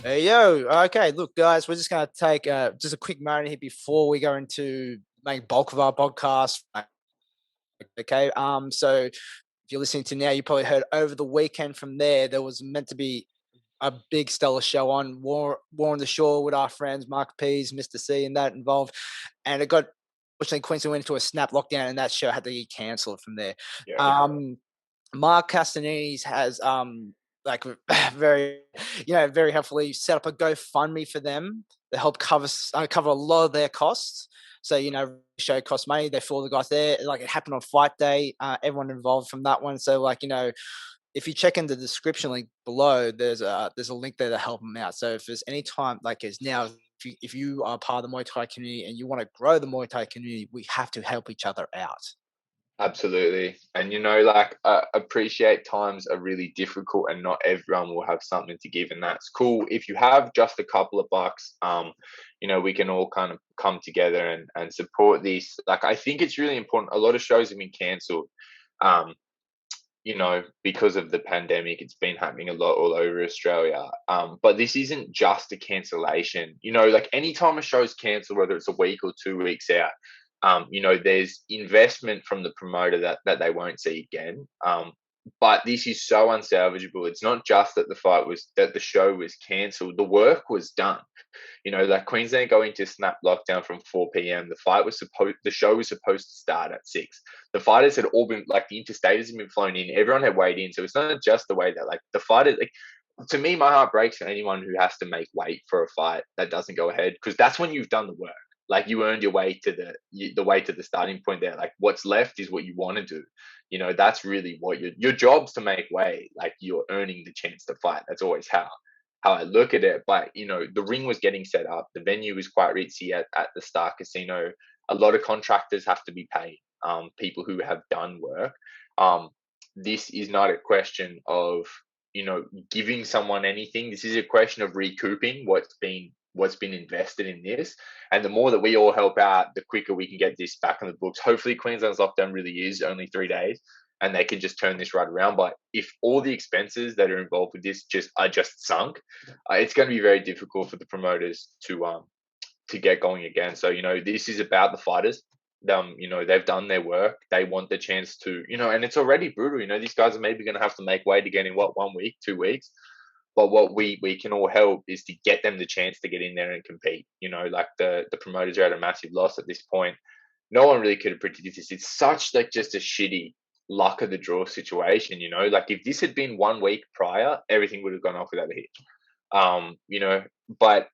Hey, yo. Okay, look, guys, we're just going to take just a quick moment here before we go into main bulk of our podcast. Okay. So if you're listening to now, you probably heard over the weekend from there was meant to be a big stellar show on War on the Shore with our friends Mark Pease, Mr. C, and that involved. And it got fortunately Queensland went into a snap lockdown, and that show had to get cancelled from there. Yeah. Mark Castanese has like very very helpfully set up a GoFundMe for them to help cover a lot of their costs. So show cost money. They flew the guys there. Like it happened on fight day. Everyone involved from that one. So if you check in the description link below, there's a link there to help them out. So if there's any time like is now, if you are part of the Muay Thai community and you want to grow the Muay Thai community, we have to help each other out. Absolutely. And appreciate times are really difficult and not everyone will have something to give. And that's cool. If you have just a couple of bucks, we can all kind of come together and support this. Like, I think it's really important. A lot of shows have been cancelled. Because of the pandemic, it's been happening a lot all over Australia. But this isn't just a cancellation. Like anytime a show's cancelled, whether it's a week or 2 weeks out, there's investment from the promoter that they won't see again. But this is so unsalvageable. It's not just that the show was cancelled. The work was done. Like Queensland going to snap lockdown from 4 p.m. The show was supposed to start at 6. The fighters had all been like the interstaters had been flown in. Everyone had weighed in. So it's not just the way that like the fighters like. To me, my heart breaks for anyone who has to make weight for a fight that doesn't go ahead, because that's when you've done the work. Like you earned your way to the starting point there. Like what's left is what you want to do. That's really what your job's to make weight. Like you're earning the chance to fight. That's always how I look at it. But the ring was getting set up. The venue was quite ritzy at the Star Casino. A lot of contractors have to be paid. People who have done work. This is not a question of giving someone anything. This is a question of recouping what's been invested in this. And the more that we all help out, the quicker we can get this back on the books. Hopefully Queensland's lockdown really is only 3 days and they can just turn this right around. But if all the expenses that are involved with this are just sunk, it's going to be very difficult for the promoters to get going again. So, this is about the fighters. They've done their work. They want the chance to, and it's already brutal. These guys are maybe going to have to make weight again in 1 week, 2 weeks. But what we can all help is to get them the chance to get in there and compete. Like the promoters are at a massive loss at this point. No one really could have predicted this. It's such like just a shitty luck of the draw situation. Like if this had been 1 week prior, everything would have gone off without a hitch. But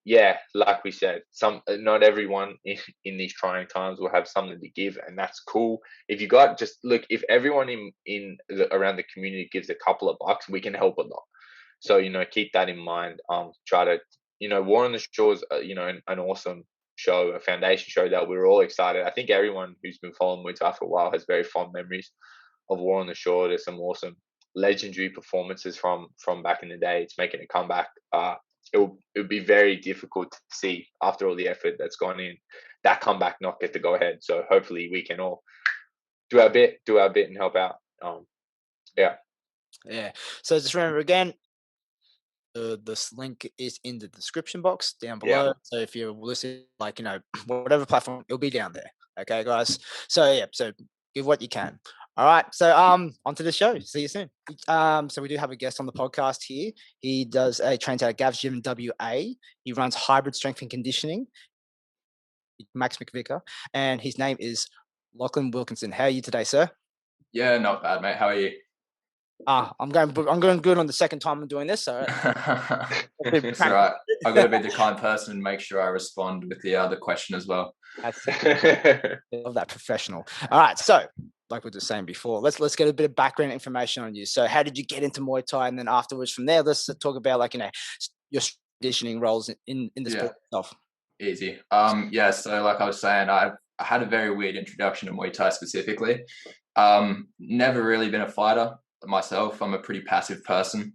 yeah, like we said, not everyone in these trying times will have something to give, and that's cool. If you got just look, if everyone around the community gives a couple of bucks, we can help a lot. So, keep that in mind. Try to, War on the Shores, an awesome show, a foundation show that we're all excited. I think everyone who's been following Muay Thai for a while has very fond memories of War on the Shore. There's some awesome legendary performances from back in the day. It's making a comeback. It would be very difficult to see after all the effort that's gone in, that comeback not get to go ahead. So hopefully we can all do our bit and help out. Yeah. Yeah. So just remember again, this link is in the description box down Yeah. below. So if you're listening, whatever platform, it'll be down there. Okay, guys. So yeah, so give what you can. All right. So onto the show. See you soon. So we do have a guest on the podcast here. He trains out at Gav's Gym in WA. He runs hybrid strength and conditioning. Max McVicker, and his name is Lachlan Wilkinson. How are you today, sir? Yeah, not bad, mate. How are you? I'm going good on the second time I'm doing this. So that's all right. I've got to be the kind person and make sure I respond with the question as well. I love that, professional. All right, so like we were just saying before, let's get a bit of background information on you. So how did you get into Muay Thai, and then afterwards from there, let's talk about your conditioning roles in the sport itself. Easy. Yeah. So like I was saying, I had a very weird introduction to Muay Thai specifically. Never really been a fighter myself. I'm a pretty passive person.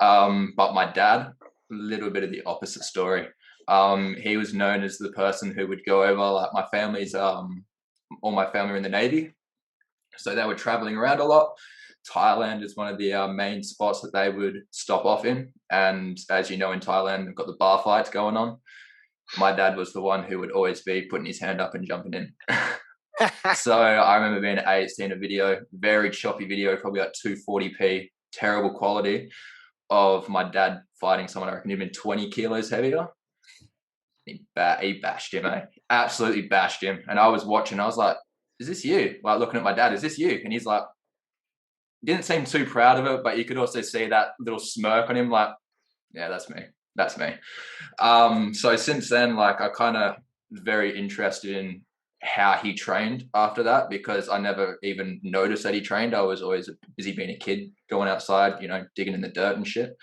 But my dad, a little bit of the opposite story. He was known as the person who would go over, like my family's, all my family are in the Navy. So they were traveling around a lot. Thailand is one of the main spots that they would stop off in. And as you know, in Thailand, they've got the bar fights going on. My dad was the one who would always be putting his hand up and jumping in. So I remember being at 8, seeing a video, very choppy video, probably like 240p, terrible quality, of my dad fighting someone, I reckon he'd been 20 kilos heavier. He bashed him, eh? Absolutely bashed him. And I was watching, I was like, is this you? Like looking at my dad, is this you? And he's like, didn't seem too proud of it, but you could also see that little smirk on him, like, yeah, that's me. That's me. So since then, like I kind of very interested in how he trained after that, because I never even noticed that he trained. I was always busy being a kid, going outside, you know, digging in the dirt and shit.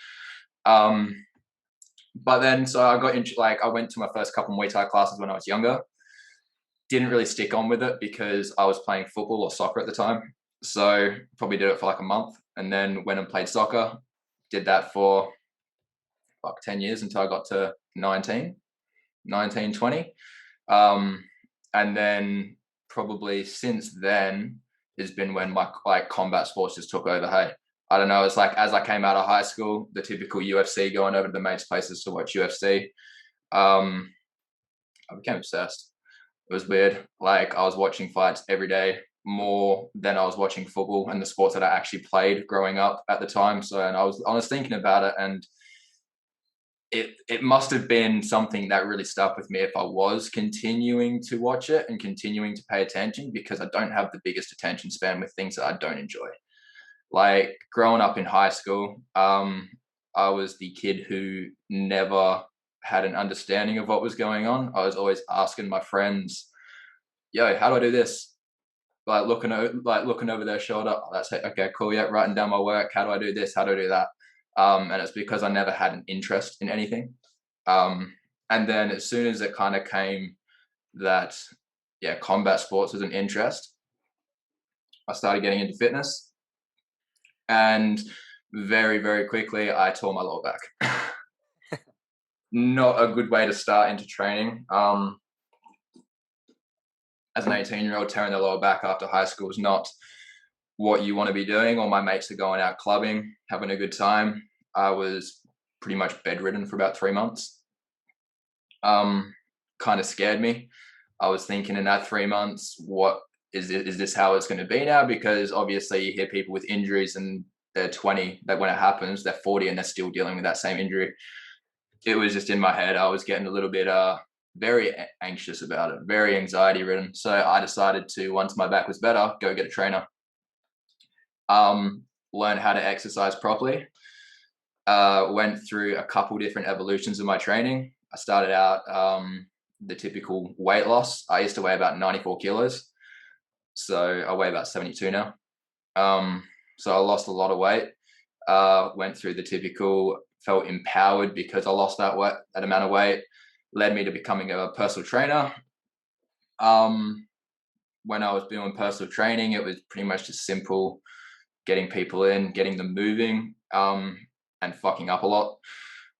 But then, so I got into, like, I went to my first couple Muay Thai classes when I was younger. Didn't really stick on with it because I was playing football or soccer at the time. So probably did it for like a month, and then went and played soccer. Did that for 10 years until I got to 19, 20. And then probably since then has been when my like combat sports just took over. Hey, I don't know. It's like as I came out of high school, the typical UFC, going over to the mates' places to watch UFC. I became obsessed. It was weird. Like I was watching fights every day, more than I was watching football and the sports that I actually played growing up at the time. So, and I was thinking about it, and it must have been something that really stuck with me if I was continuing to watch it and continuing to pay attention, because I don't have the biggest attention span with things that I don't enjoy. Like growing up in high school, I was the kid who never had an understanding of what was going on. I was always asking my friends, yo, how do I do this? Like looking over their shoulder. Oh, that's it. Okay, cool. Yeah, writing down my work. How do I do this? How do I do that? And it's because I never had an interest in anything. And then as soon as it kind of came that, yeah, combat sports was an interest, I started getting into fitness. And very, very quickly, I tore my lower back. Not a good way to start into training. As an 18-year-old, tearing the lower back after high school is not what you want to be doing. All my mates are going out clubbing, having a good time. I was pretty much bedridden for about 3 months. Kind of scared me. I was thinking in that 3 months, what is this how it's going to be now? Because obviously you hear people with injuries and they're 20, that when it happens, they're 40 and they're still dealing with that same injury. It was just in my head. I was getting a little bit very anxious about it, very anxiety ridden. So I decided to, once my back was better, go get a trainer. Learn how to exercise properly. Went through a couple different evolutions of my training. I started out the typical weight loss. I used to weigh about 94 kilos. So I weigh about 72 now. So I lost a lot of weight. Went through the typical, felt empowered because I lost that amount of weight. Led me to becoming a personal trainer. When I was doing personal training, it was pretty much just simple, getting people in, getting them moving, and fucking up a lot,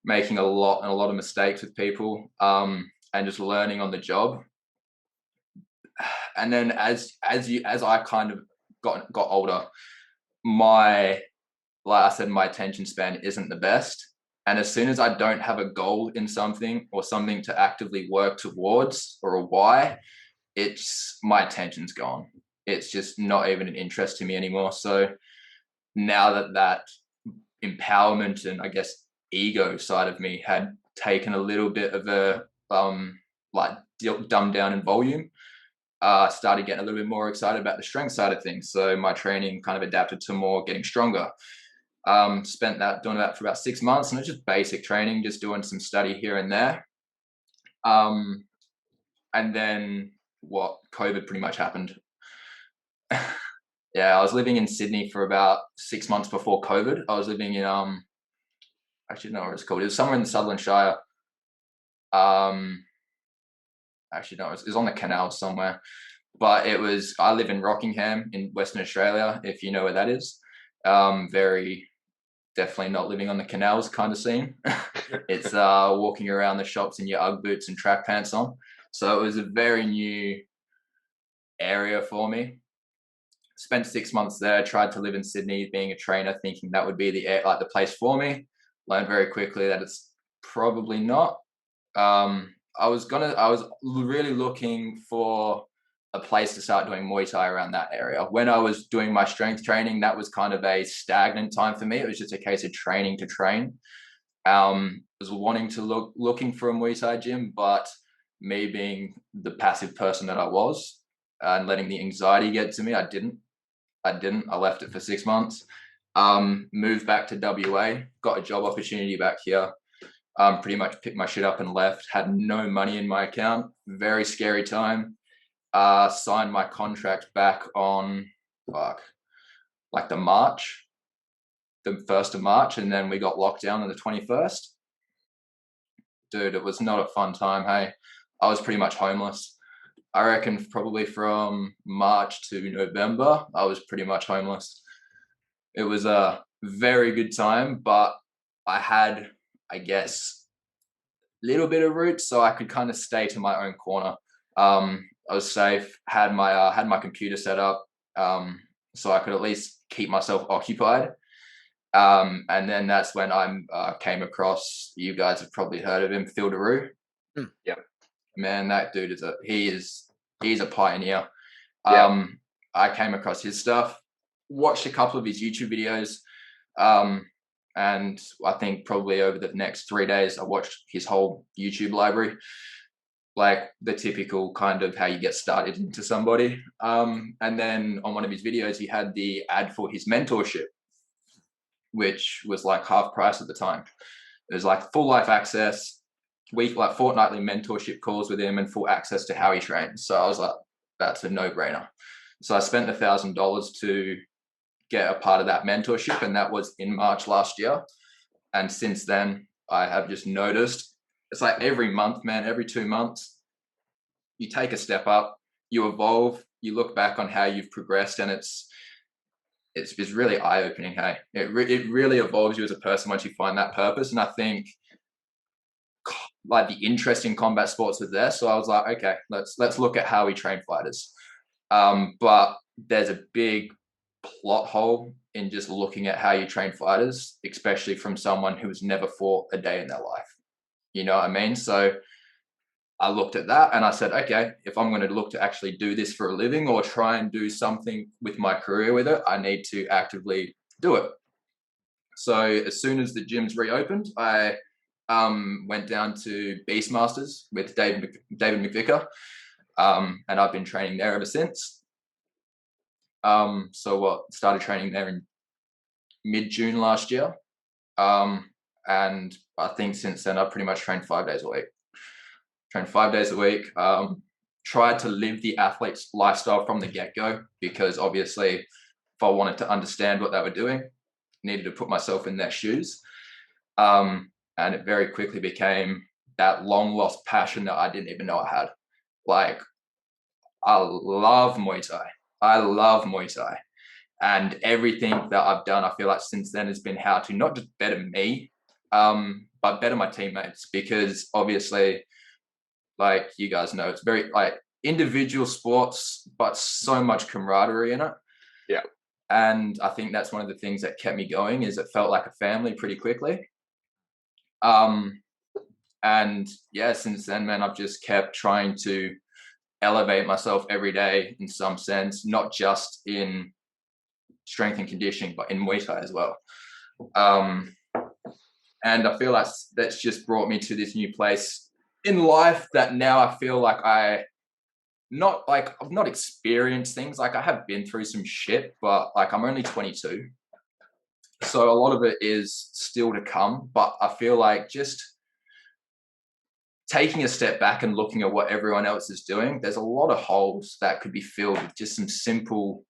making a lot of mistakes with people, and just learning on the job. And then as I kind of got older, like I said, my attention span isn't the best. And as soon as I don't have a goal in something or something to actively work towards or a why, my attention's gone. It's just not even an interest to me anymore. So now that empowerment and I guess ego side of me had taken a little bit of a dumbed down in volume, started getting a little bit more excited about the strength side of things. So my training kind of adapted to more getting stronger. Spent doing that for about 6 months, and it's just basic training, just doing some study here and there. And then COVID pretty much happened. Yeah, I was living in Sydney for about 6 months before COVID. I was living in actually no, what it's called. It was somewhere in the Sutherland Shire. Actually no, it was on the canal somewhere. But I live in Rockingham in Western Australia, if you know where that is. Very definitely not living on the canals kind of scene. It's walking around the shops in your Ugg boots and track pants on. So it was a very new area for me. spent 6 months there, tried to live in Sydney, being a trainer, thinking that would be the place for me. Learned very quickly that it's probably not. I was really looking for a place to start doing Muay Thai around that area. When I was doing my strength training, that was kind of a stagnant time for me. It was just a case of training to train. I was looking for a Muay Thai gym, but me being the passive person that I was and letting the anxiety get to me, I didn't. I left it for 6 months. Moved back to WA, got a job opportunity back here. Pretty much picked my shit up and left. Had no money in my account. Very scary time. Signed my contract back on the 1st of March, and then we got locked down on the 21st. Dude, it was not a fun time. Hey, I was pretty much homeless. I reckon probably from March to November, I was pretty much homeless. It was a very good time, but I had, I guess, a little bit of roots, so I could kind of stay to my own corner. I was safe, had my computer set up, so I could at least keep myself occupied. And then that's when I came across, you guys have probably heard of him, Phil Daru. Yeah. Man, that dude he's a pioneer. Yeah. I came across his stuff, watched a couple of his YouTube videos, and I think probably over the next 3 days, I watched his whole YouTube library, like the typical kind of how you get started into somebody. And then on one of his videos, he had the ad for his mentorship, which was like half price at the time. It was like full life access, fortnightly mentorship calls with him, and full access to how he trains. So I was like, that's a no-brainer. So I spent $1,000 to get a part of that mentorship, and that was in March last year. And since then, I have just noticed it's like every month, man, every 2 months, you take a step up, you evolve, you look back on how you've progressed, and it's really eye-opening. Hey, it really evolves you as a person once you find that purpose. And I think like the interest in combat sports was there, so I was like, okay, let's look at how we train fighters. But there's a big plot hole in just looking at how you train fighters, especially from someone who has never fought a day in their life. You know what I mean? So I looked at that and I said, okay, if I'm going to look to actually do this for a living or try and do something with my career with it, I need to actively do it. So as soon as the gyms reopened, I went down to Beastmasters with David McVickers, and I've been training there ever since. Started training there in mid-June last year, and I think since then I've pretty much trained 5 days a week. Tried to live the athlete's lifestyle from the get-go, because obviously if I wanted to understand what they were doing, needed to put myself in their shoes. And it very quickly became that long lost passion that I didn't even know I had. Like, I love Muay Thai. And everything that I've done, I feel like since then has been how to not just better me, but better my teammates. Because obviously, like you guys know, it's very like individual sports, but so much camaraderie in it. Yeah. And I think that's one of the things that kept me going, is it felt like a family pretty quickly. And yeah, since then, man, I've just kept trying to elevate myself every day in some sense, not just in strength and conditioning, but in Muay Thai as well. And I feel like that's just brought me to this new place in life that now I feel like I've not experienced things. Like, I have been through some shit, but like, I'm only 22. So a lot of it is still to come, but I feel like just taking a step back and looking at what everyone else is doing, there's a lot of holes that could be filled with just some simple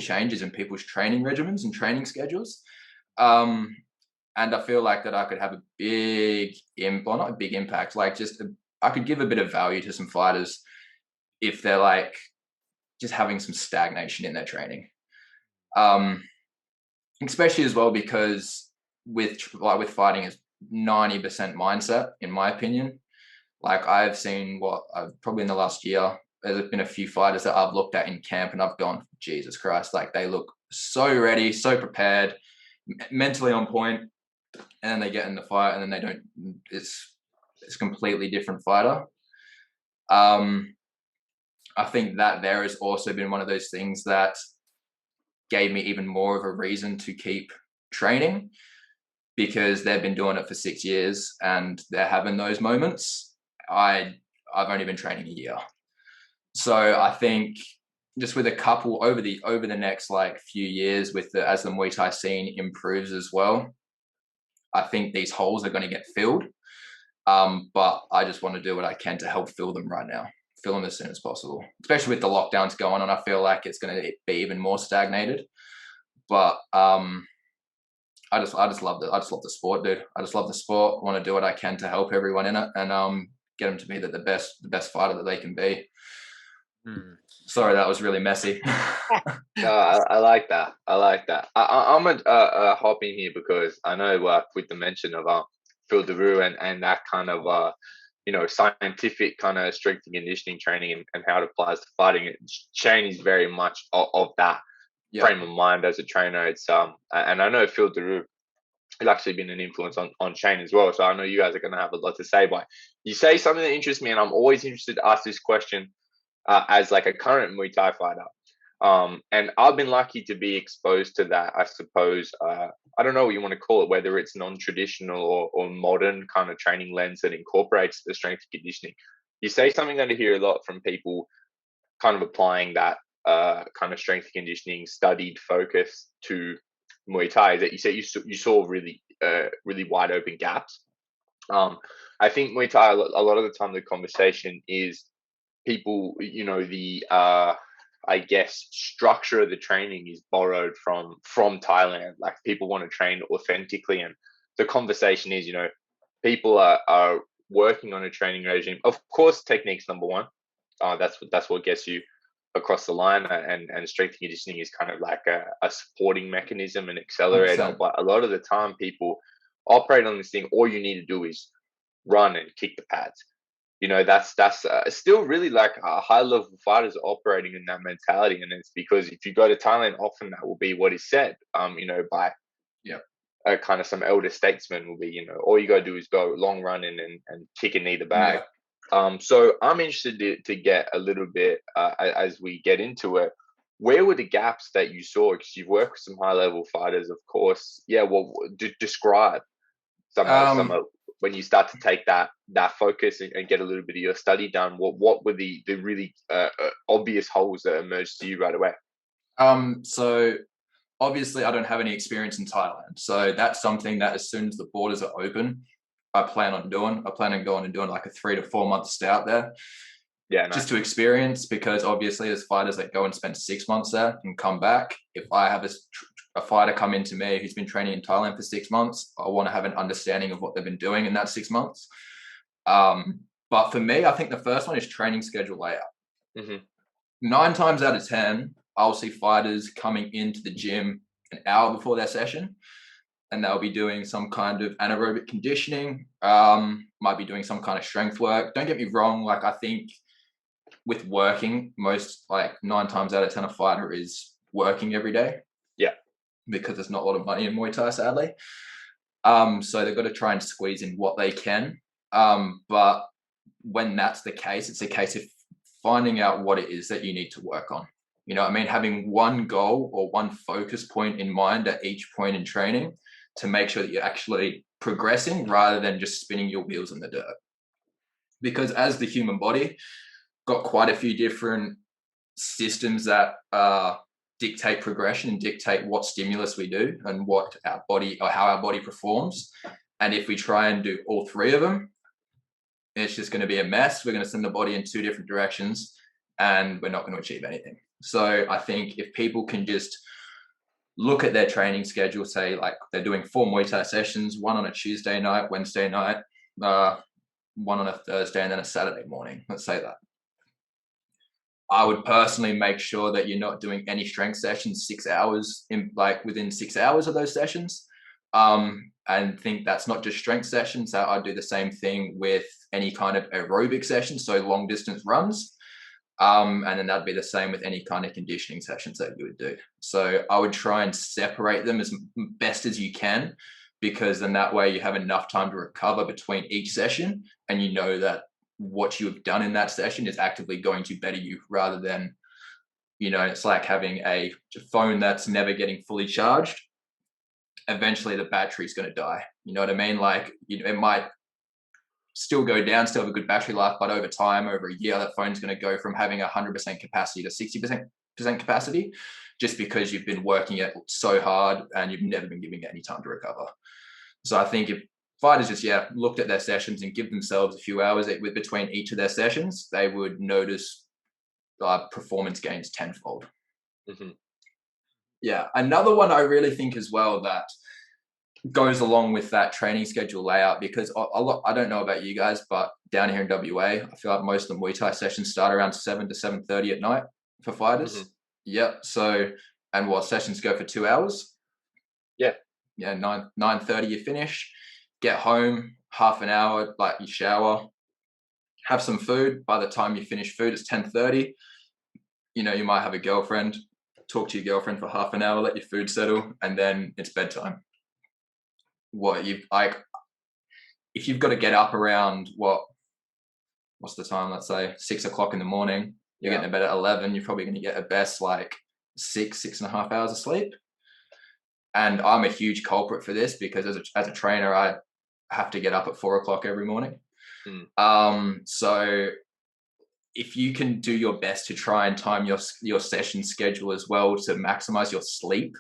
changes in people's training regimens and training schedules. And I feel like that I could have a big, not a big impact, like I could give a bit of value to some fighters if they're like just having some stagnation in their training. Especially as well, because with fighting is 90% mindset, in my opinion. Like, I've seen probably in the last year, there's been a few fighters that I've looked at in camp and I've gone, Jesus Christ, like they look so ready, so prepared, mentally on point, and then they get in the fight and then they don't. It's a completely different fighter. I think that there has also been one of those things that gave me even more of a reason to keep training, because they've been doing it for 6 years and they're having those moments. I've only been training a year. So I think just with a couple over the next like few years, as the Muay Thai scene improves as well, I think these holes are going to get filled. But I just want to do what I can to help fill them right now. Fill them as soon as possible, especially with the lockdowns going on. I feel like it's going to be even more stagnated. But I just love the sport, dude. I just love the sport. I want to do what I can to help everyone in it and get them to be the best fighter that they can be. Sorry, that was really messy. No, I like that. I'm a hop in here because I know with the mention of Phil Deru and that kind of scientific kind of strength and conditioning training and how it applies to fighting. Shane is very much of that frame of mind as a trainer. It's and I know Phil Deru has actually been an influence on Shane as well. So I know you guys are going to have a lot to say. But you say something that interests me, and I'm always interested to ask this question as like a current Muay Thai fighter. And I've been lucky to be exposed to that, I suppose. I don't know what you want to call it, whether it's non-traditional or modern kind of training lens that incorporates the strength and conditioning. You say something that I hear a lot from people kind of applying that kind of strength and conditioning studied focus to Muay Thai, is that you say you saw really wide open gaps. I think Muay Thai, a lot of the time the conversation is people, the I guess structure of the training is borrowed from Thailand. Like people want to train authentically, and the conversation is, people are working on a training regime. Of course, technique's number one. That's what gets you across the line, and strength and conditioning is kind of like a supporting mechanism and accelerator. 100%. But a lot of the time, people operate on this thing. All you need to do is run and kick the pads. That's still really like high level fighters operating in that mentality, and it's because if you go to Thailand, often that will be what is said. By kind of some elder statesmen will be, all you got to do is go long run and kick and knee the bag. So I'm interested to get a little bit as we get into it. Where were the gaps that you saw? Because you've worked with some high level fighters, of course. Yeah, well, describe some of when you start to take that focus and get a little bit of your study done. What were the really obvious holes that emerged to you right away? So obviously I don't have any experience in Thailand, so that's something that as soon as the borders are open, I plan on going and doing like a 3 to 4 month stay out there. Yeah, nice. Just to experience, because obviously there's fighters that go and spend 6 months there and come back. If I have a fighter come into me who's been training in Thailand for 6 months, I want to have an understanding of what they've been doing in that 6 months. But for me, I think the first one is training schedule layout. 9 times out of 10, I'll see fighters coming into the gym an hour before their session, and they'll be doing some kind of anaerobic conditioning, might be doing some kind of strength work. Don't get me wrong, like I think with working, most like 9 times out of 10 a fighter is working every day. Yeah. Because there's not a lot of money in Muay Thai, sadly. So they've got to try and squeeze in what they can. But when that's the case, it's a case of finding out what it is that you need to work on. You know what I mean? Having one goal or one focus point in mind at each point in training to make sure that you're actually progressing rather than just spinning your wheels in the dirt. Because as the human body, got quite a few different systems that dictate progression and dictate what stimulus we do and what our body or how our body performs. And if we try and do all 3 of them, it's just going to be a mess. We're going to send the body in 2 different directions and we're not going to achieve anything. So I think if people can just look at their training schedule, say like they're doing 4 Muay Thai sessions, 1 on a Tuesday night, Wednesday night, 1 on a Thursday, and then a Saturday morning. Let's say that. I would personally make sure that you're not doing any strength sessions 6 hours within 6 hours of those sessions. And think that's not just strength sessions. That I'd do the same thing with any kind of aerobic session, so long distance runs. And then that'd be the same with any kind of conditioning sessions that you would do. So I would try and separate them as best as you can, because then that way you have enough time to recover between each session, and you know that what you have done in that session is actively going to better you, rather than, it's like having a phone that's never getting fully charged. Eventually the battery's going to die. You know what I mean? Like, it might still go down, still have a good battery life, but over time, over a year, that phone's going to go from having 100% capacity to 60% capacity, just because you've been working it so hard and you've never been giving it any time to recover. So I think if fighters just looked at their sessions and give themselves a few hours between each of their sessions, they would notice performance gains tenfold. Mm-hmm. Yeah, another one I really think as well that goes along with that training schedule layout, because I don't know about you guys, but down here in WA, I feel like most of the Muay Thai sessions start around 7 to 7:30 at night for fighters. Mm-hmm. Yep. So, and what sessions go for 2 hours? Yeah. Yeah. 9:30 you finish, get home, half an hour, like you shower, have some food. By the time you finish food, it's 10:30. You might have a girlfriend, talk to your girlfriend for half an hour, let your food settle, and then it's bedtime. If you've got to get up around what's the time? Let's say 6 o'clock in the morning. You're getting to bed at 11. You're probably going to get at best like 6.5 hours of sleep. And I'm a huge culprit for this, because as a trainer, I have to get up at 4 o'clock every morning. So if you can do your best to try and time your session schedule as well to maximize your sleep,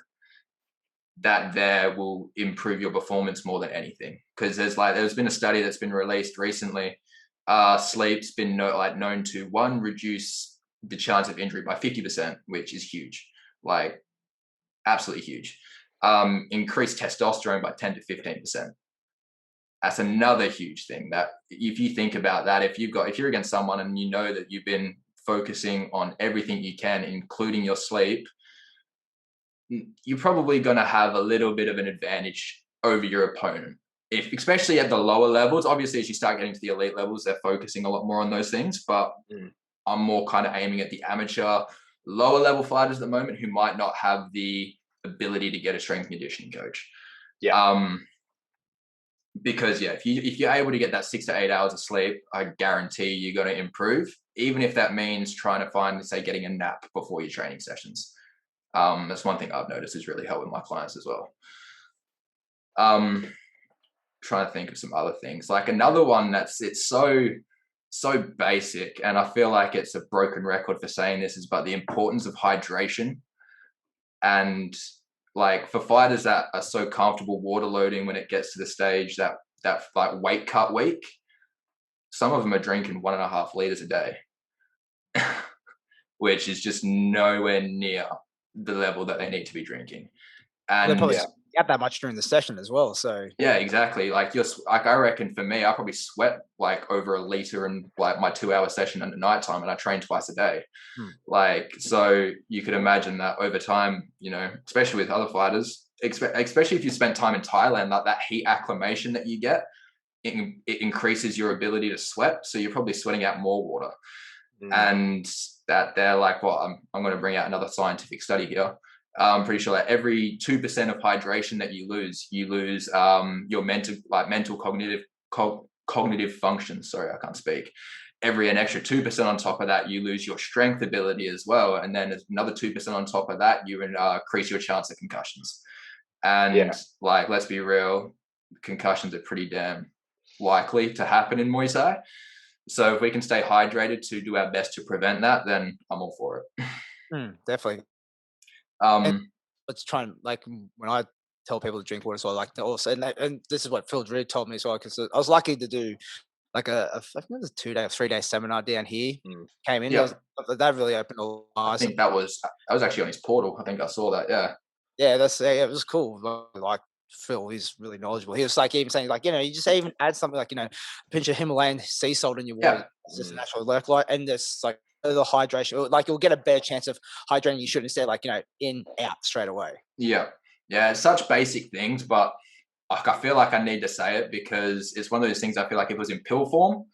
that there will improve your performance more than anything. Because there's been a study that's been released recently. Sleep's been known to reduce the chance of injury by 50%, which is huge, like absolutely huge. Increase testosterone by 10 to 15%. That's another huge thing. That if you think about that, if you're against someone and you know that you've been focusing on everything you can, including your sleep, you're probably going to have a little bit of an advantage over your opponent. Especially at the lower levels. Obviously, as you start getting to the elite levels, they're focusing a lot more on those things. But I'm more kind of aiming at the amateur, lower level fighters at the moment who might not have the ability to get a strength and conditioning coach. Yeah. Because if you're able to get that 6 to 8 hours of sleep, I guarantee you're going to improve. Even if that means trying to find, say, getting a nap before your training sessions. That's one thing I've noticed is really helping my clients as well. Trying to think of some other things, like another one it's so basic, and I feel like it's a broken record for saying this, but the importance of hydration. And like for fighters that are so comfortable water loading when it gets to the stage that like weight cut week, some of them are drinking 1.5 liters a day, which is just nowhere near the level that they need to be drinking. And they probably get that much during the session as well. So yeah, exactly. Like I reckon for me, I probably sweat like over 1 liter in like my 2-hour session at nighttime, and I train twice a day. Like, so you could imagine that over time, especially with other fighters, especially if you spent time in Thailand, like that heat acclimation that you get, it increases your ability to sweat. So you're probably sweating out more water. And that they're like, well, I'm going to bring out another scientific study here. I'm pretty sure that every 2% of hydration that you lose your mental cognitive function. Sorry, I can't speak. An extra 2% on top of that, you lose your strength ability as well. And then another 2% on top of that, you increase your chance of concussions. And like, let's be real, concussions are pretty damn likely to happen in Muay Thai. So if we can stay hydrated to do our best to prevent that, then I'm all for it. Definitely. Let's try and, like, when I tell people to drink water, so I like to also, and this is what Phil Drew told me as well, because I was lucky to do like I think it was a 2-day or 3-day seminar down here. Came in, that really opened all my eyes. I think that was actually on his portal. I think I saw that. Yeah, it was cool. Like Phil, he's really knowledgeable. He was like even saying, like, you just even add something like, a pinch of Himalayan sea salt in your water. It's just natural electrolyte, and it's like the hydration, like you'll get a better chance of hydrating you should, instead, like, in, out straight away. Yeah, it's such basic things, but I feel like I need to say it because it's one of those things. I feel like if it was in pill form,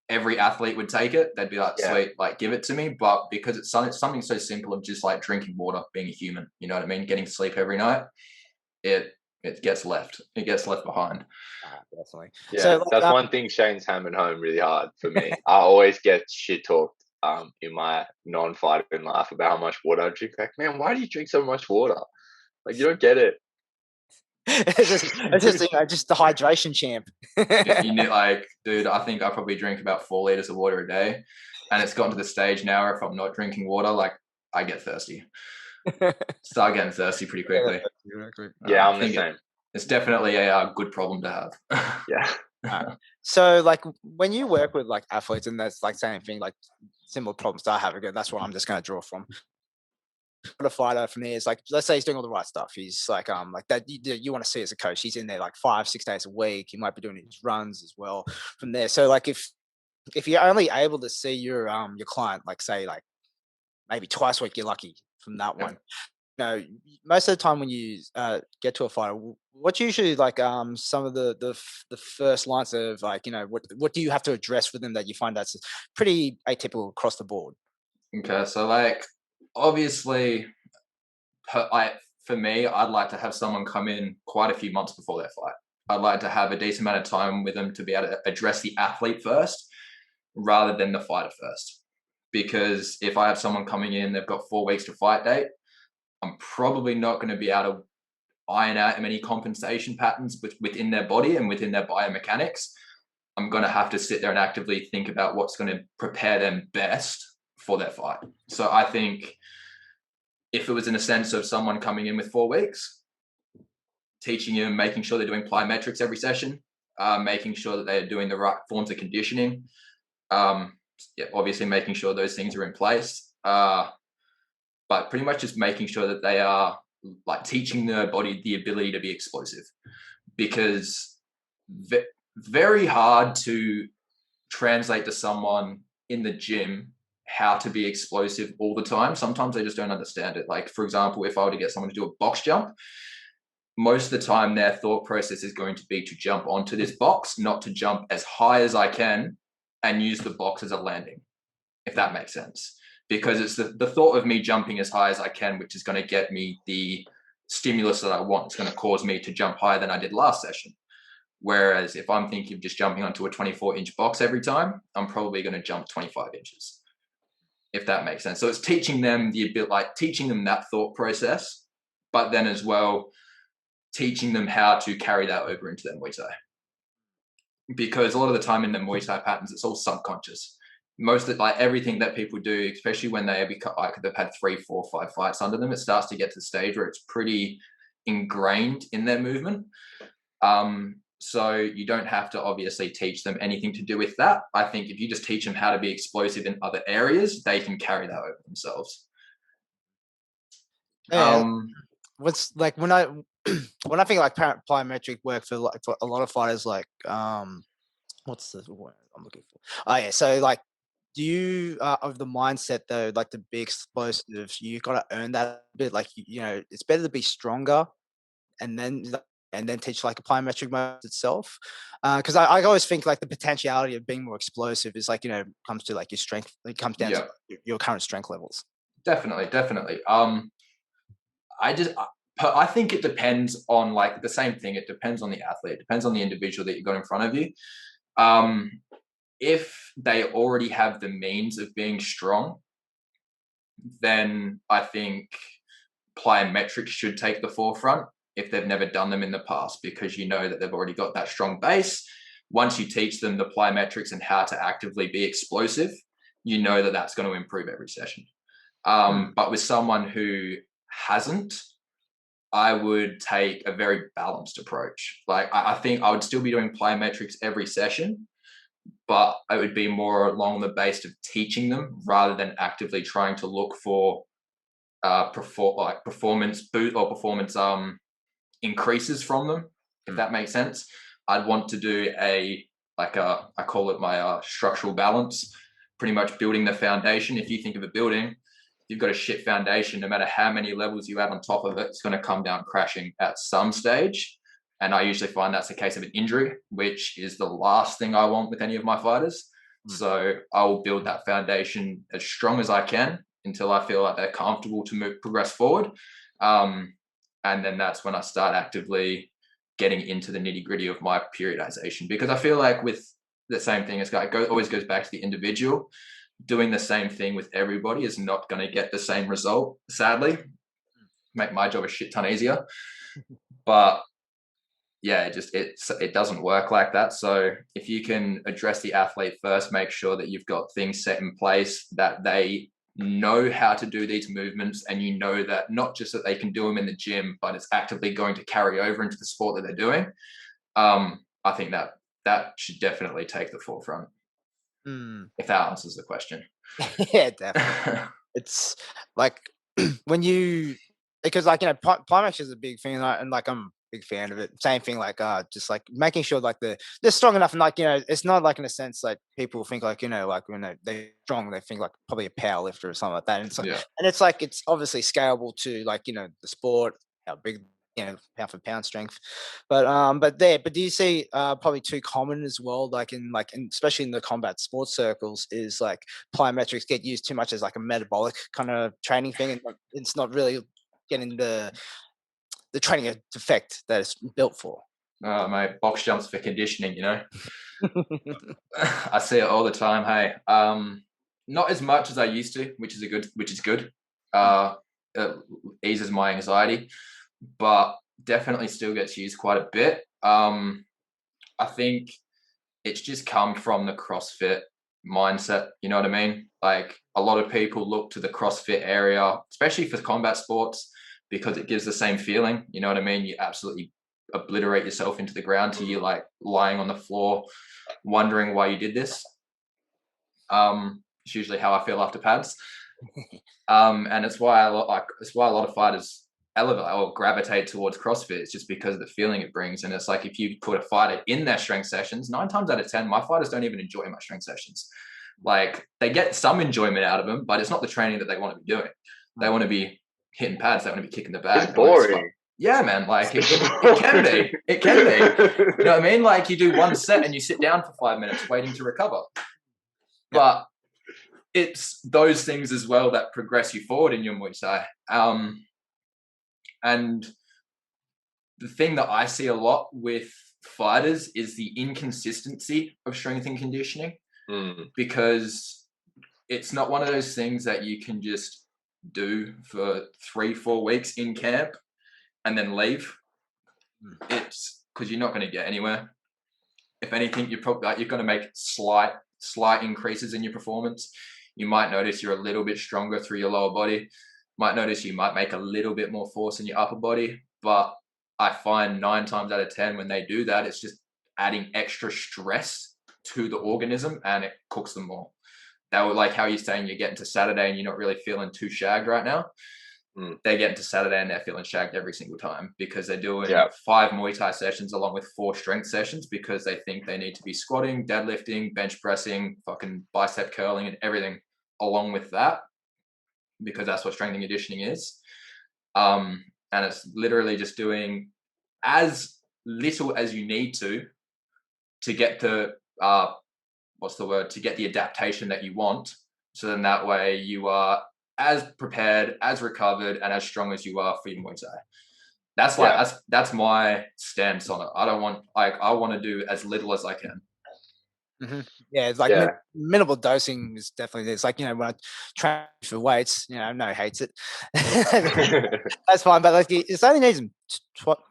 every athlete would take it. They'd be like, Yeah. sweet, like give it to me. But because it's something so simple of just like drinking water, being a human, you know what I mean? Getting sleep every night, it gets left. It gets left behind. Definitely. Yeah, So like, that's one thing Shane's hammering home really hard for me. I always get shit talked in my non-fighting life about how much water I drink. Like, man, why do you drink so much water? Like, you don't get it. it's just just the hydration champ. You need, like, dude, I think I probably drink about 4 liters of water a day, and it's gotten to the stage now where if I'm not drinking water, like I get thirsty. Start getting thirsty pretty quickly. Yeah, I'm the same. It's definitely a good problem to have. Yeah. So like when you work with like athletes, and that's like same thing, like similar problems that I have again, that's what I'm just going to draw from. A fighter for me is like, let's say he's doing all the right stuff. He's like that you want to see as a coach. He's in there like 5-6 days a week. He might be doing his runs as well from there. So like if you're only able to see your client, like say like maybe twice a week, you're lucky from that one. You know, most of the time when you get to a fighter, what's usually like some of the first lines of like, you know, what do you have to address with them that you find that's pretty atypical across the board? Okay, so like obviously, for me, I'd like to have someone come in quite a few months before their fight. I'd like to have a decent amount of time with them to be able to address the athlete first rather than the fighter first. Because if I have someone coming in, they've got 4 weeks to fight date, I'm probably not going to be able to iron out many compensation patterns within their body and within their biomechanics. I'm going to have to sit there and actively think about what's going to prepare them best for their fight. So I think if it was in a sense of someone coming in with 4 weeks, teaching them, making sure they're doing plyometrics every session, making sure that they're doing the right forms of conditioning, obviously making sure those things are in place, but pretty much just making sure that they are like teaching their body the ability to be explosive, because very hard to translate to someone in the gym how to be explosive all the time. Sometimes they just don't understand it. Like, for example, if I were to get someone to do a box jump, most of the time their thought process is going to be to jump onto this box, not to jump as high as I can and use the box as a landing, if that makes sense. Because it's the thought of me jumping as high as I can, which is going to get me the stimulus that I want. It's going to cause me to jump higher than I did last session. Whereas if I'm thinking of just jumping onto a 24-inch box every time, I'm probably going to jump 25 inches, if that makes sense. So it's teaching them teaching them that thought process, but then as well, teaching them how to carry that over into their Muay Thai. Because a lot of the time in the Muay Thai patterns, it's all subconscious. Most of everything that people do, especially when they've had 3, 4, 5 fights under them, it starts to get to the stage where it's pretty ingrained in their movement. So you don't have to obviously teach them anything to do with that. I think if you just teach them how to be explosive in other areas, they can carry that over themselves. What's like when I when I think like plyometric work for a lot of fighters, like what's the word I'm looking for? Oh yeah, so like, do you of the mindset though, like to be explosive, you got to earn that a bit. Like you know, it's better to be stronger and then teach like a plyometric mode itself, because I always think like the potentiality of being more explosive is like, you know, comes to like your strength. It comes down to your current strength levels. Definitely. I think it depends on like the same thing. It depends on the athlete. It depends on the individual that you got in front of you. If they already have the means of being strong, then I think plyometrics should take the forefront if they've never done them in the past, because you know that they've already got that strong base. Once you teach them the plyometrics and how to actively be explosive, you know that that's going to improve every session. But with someone who hasn't, I would take a very balanced approach. Like I think I would still be doing plyometrics every session, but it would be more along the base of teaching them rather than actively trying to look for performance boot or performance increases from them, if that makes sense. I'd want to do I call it my structural balance, pretty much building the foundation. If you think of a building, you've got a shit foundation, no matter how many levels you add on top of it, it's going to come down crashing at some stage. And I usually find that's a case of an injury, which is the last thing I want with any of my fighters. So I will build that foundation as strong as I can until I feel like they're comfortable to progress forward. And then that's when I start actively getting into the nitty gritty of my periodization, because I feel like with the same thing, always goes back to the individual. Doing the same thing with everybody is not going to get the same result, sadly. Make my job a shit ton easier. But yeah, it doesn't work like that. So if you can address the athlete first, make sure that you've got things set in place, that they know how to do these movements, and you know that not just that they can do them in the gym, but it's actively going to carry over into the sport that they're doing. I think that should definitely take the forefront. If that answers the question. Yeah, definitely. It's like because like, plyometric is a big thing, and like I'm a big fan of it. Same thing, like just like making sure like they're strong enough, and like, it's not like in a sense like people think like, like when they're strong, they think like probably a power lifter or something like that. And it's like, it's obviously scalable to like, the sport, how big, pound for pound strength. But do you see probably too common as well, like especially in the combat sports circles, is like plyometrics get used too much as like a metabolic kind of training thing, and it's not really getting the training effect that it's built for. Oh, mate, box jumps for conditioning, I see it all the time. Hey, not as much as I used to, which is good. It eases my anxiety, but definitely still gets used quite a bit. I think it's just come from the CrossFit mindset. You know what I mean? Like, a lot of people look to the CrossFit area, especially for combat sports, because it gives the same feeling. You know what I mean? You absolutely obliterate yourself into the ground till you're like lying on the floor, wondering why you did this. It's usually how I feel after pads. And it's why a lot of fighters elevate or gravitate towards CrossFit. It's just because of the feeling it brings. And it's like, if you put a fighter in their strength sessions, 9 times out of 10, my fighters don't even enjoy my strength sessions. Like, they get some enjoyment out of them, but it's not the training that they want to be doing. They want to be hitting pads. They want to be kicking the bag. It's boring. Yeah, man. Like, it can be. It can be. You know what I mean? Like, you do one set and you sit down for 5 minutes waiting to recover. But it's those things as well that progress you forward in your Muay Thai. And the thing that I see a lot with fighters is the inconsistency of strength and conditioning, because it's not one of those things that you can just do for 3-4 weeks in camp and then leave. It's because you're not going to get anywhere. If anything, you're going to make slight increases in your performance. You might notice you're a little bit stronger through your lower body. Might notice you might make a little bit more force in your upper body. But I find 9 times out of 10 when they do that, it's just adding extra stress to the organism, and it cooks them more. That would, like how you're saying you're getting to Saturday and you're not really feeling too shagged right now. They get into Saturday and they're feeling shagged every single time, because they're doing 5 Muay Thai sessions along with 4 strength sessions, because they think they need to be squatting, deadlifting, bench pressing, fucking bicep curling and everything along with that, because that's what strength and conditioning is. And it's literally just doing as little as you need to get the to get the adaptation that you want. So then that way you are as prepared, as recovered, and as strong as you are for your Muay Thai. That's my stance on it. I want to do as little as I can. Yeah, it's like minimal dosing is definitely. It's like, when I train for weights, no hates it. That's fine, but like it only needs them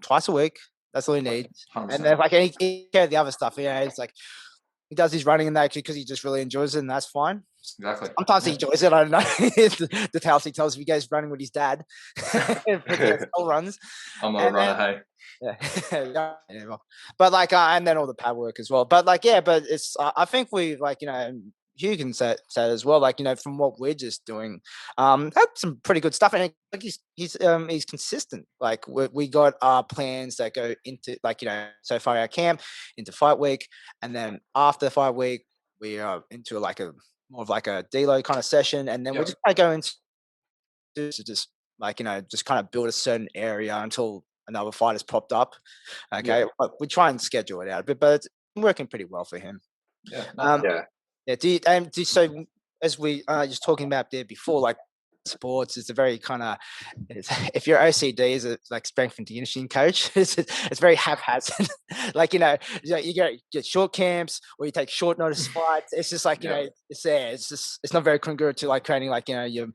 twice a week. That's all he needs. 100%. And then like he care of the other stuff. It's like he does his running and that because he just really enjoys it, and that's fine. Exactly. Sometimes he enjoys it. I don't know. The tales he tells me, he goes running with his dad. Still runs. I'm not a runner, hey. Yeah. But like, and then all the pad work as well. But like, but it's. I think we like, Hugh can say as well. Like, from what we're just doing, had some pretty good stuff, and like he's consistent. Like we got our plans that go into like, so far our camp into fight week, and then after fight week we are into like a more of like a deload kind of session, and then we just go into just like, just kind of build a certain area until another fighter's popped up. Okay. But we try and schedule it out a bit, but it's working pretty well for him. Yeah. So as we just talking about there before, like sports is a very kind of, if your OCD is a like strength and conditioning coach, it's very haphazard. Like, you get short camps or you take short notice fights. It's just like, it's there. It's just, it's not very congruent to like training, like, your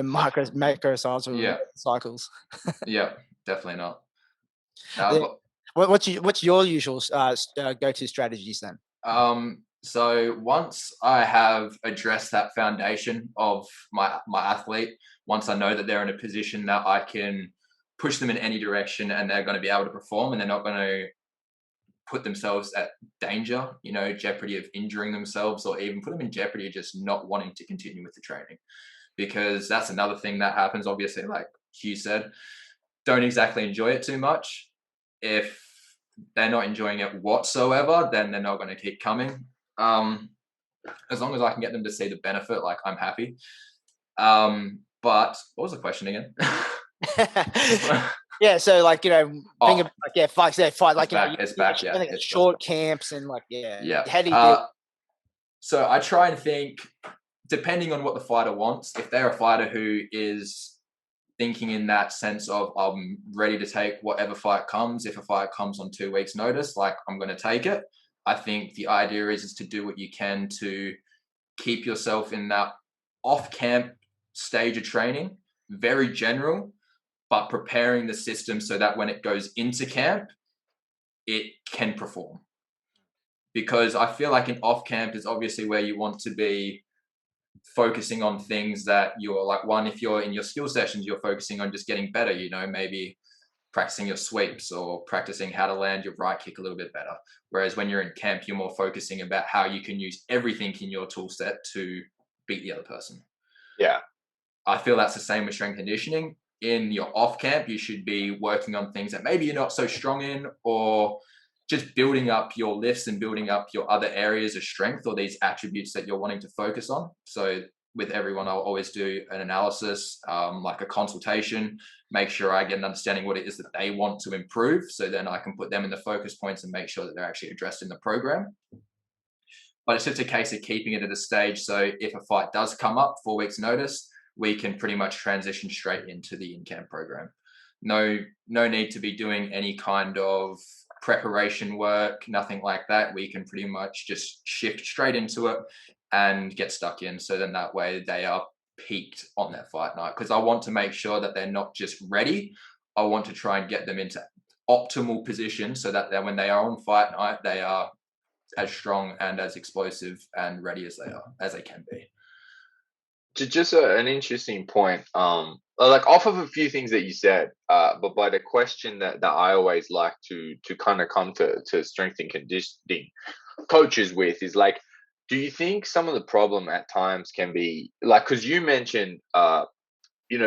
macro cycles. Yeah, definitely not. What's your usual go-to strategies then? So once I have addressed that foundation of my athlete, once I know that they're in a position that I can push them in any direction and they're going to be able to perform and they're not going to put themselves at danger, jeopardy of injuring themselves, or even put them in jeopardy of just not wanting to continue with the training. Because that's another thing that happens, obviously, like Hugh said, don't exactly enjoy it too much. If they're not enjoying it whatsoever, then they're not going to keep coming. As long as I can get them to see the benefit, like, I'm happy. But what was the question again? Yeah, so like, think of like, fight, like, it's back, short camps and like, how do you do? So I try and think, depending on what the fighter wants. If they're a fighter who is thinking in that sense of, I'm ready to take whatever fight comes. If a fight comes on 2 weeks' notice, like, I'm going to take it. I think the idea is to do what you can to keep yourself in that off-camp stage of training, very general, but preparing the system so that when it goes into camp, it can perform. Because I feel like an off-camp is obviously where you want to be focusing on things that you're like, one, if you're in your skill sessions, you're focusing on just getting better, maybe practicing your sweeps or practicing how to land your right kick a little bit better. Whereas when you're in camp, you're more focusing about how you can use everything in your tool set to beat the other person. Yeah. I feel that's the same with strength conditioning. In your off camp, you should be working on things that maybe you're not so strong in, or just building up your lifts and building up your other areas of strength or these attributes that you're wanting to focus on. So with everyone, I'll always do an analysis, like a consultation, make sure I get an understanding what it is that they want to improve. So then I can put them in the focus points and make sure that they're actually addressed in the program. But it's just a case of keeping it at a stage. So if a fight does come up 4 weeks notice, we can pretty much transition straight into the in-camp program. No need to be doing any kind of preparation work, nothing like that. We can pretty much just shift straight into it and get stuck in. So then that way they are peaked on their fight night, because I want to make sure that they're not just ready. I want to try and get them into optimal position so that when they are on fight night, they are as strong and as explosive and ready as they can be. Just an interesting point. Like, off of a few things that you said, but by the question that I always like to kind of come to strength and conditioning coaches with is like, do you think some of the problem at times can be like, because you mentioned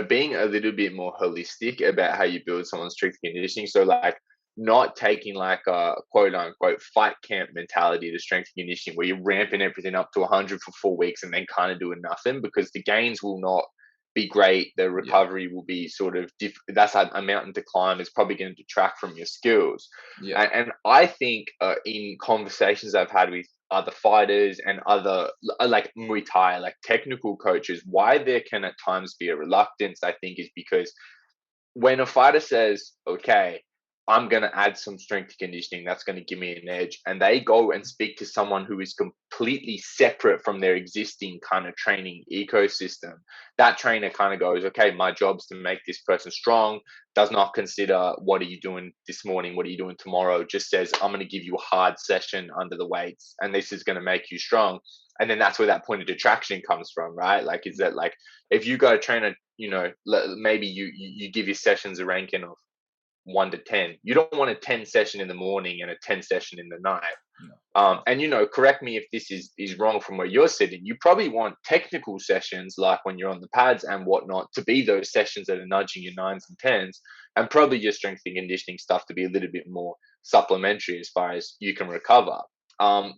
being a little bit more holistic about how you build someone's strength and conditioning, so like not taking like a quote unquote fight camp mentality to strength and conditioning where you're ramping everything up to 100 for 4 weeks and then kind of doing nothing, because the gains will not be great. The recovery will be sort of that's a mountain to climb. It's probably going to detract from your skills. And I think in conversations I've had with other fighters and other like Muay Thai, like technical coaches, why there can at times be a reluctance, I think, is because when a fighter says, okay, I'm going to add some strength conditioning, that's going to give me an edge, and they go and speak to someone who is completely separate from their existing kind of training ecosystem, that trainer kind of goes, okay, my job's to make this person strong, does not consider what are you doing this morning, what are you doing tomorrow, just says, I'm going to give you a hard session under the weights and this is going to make you strong. And then that's where that point of detraction comes from, right? Like, is that like, if you got a trainer, maybe you give your sessions a ranking of 1 to 10. You don't want a 10 session in the morning and a 10 session in the night. And correct me if this is wrong from where you're sitting. You probably want technical sessions like when you're on the pads and whatnot to be those sessions that are nudging your 9s and 10s, and probably your strength and conditioning stuff to be a little bit more supplementary as far as you can recover.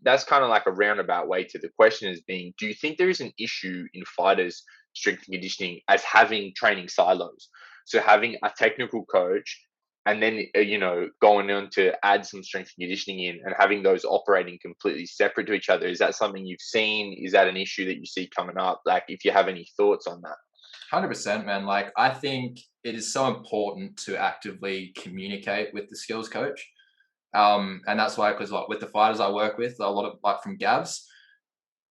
That's kind of like a roundabout way to the question is being, do you think there is an issue in fighters strength and conditioning as having training silos? So having a technical coach and then going on to add some strength and conditioning in, and having those operating completely separate to each other. Is that something you've seen? Is that an issue that you see coming up? Like, if you have any thoughts on that. 100%, man. Like, I think it is so important to actively communicate with the skills coach. And that's why, because like with the fighters I work with, a lot of like from Gavs,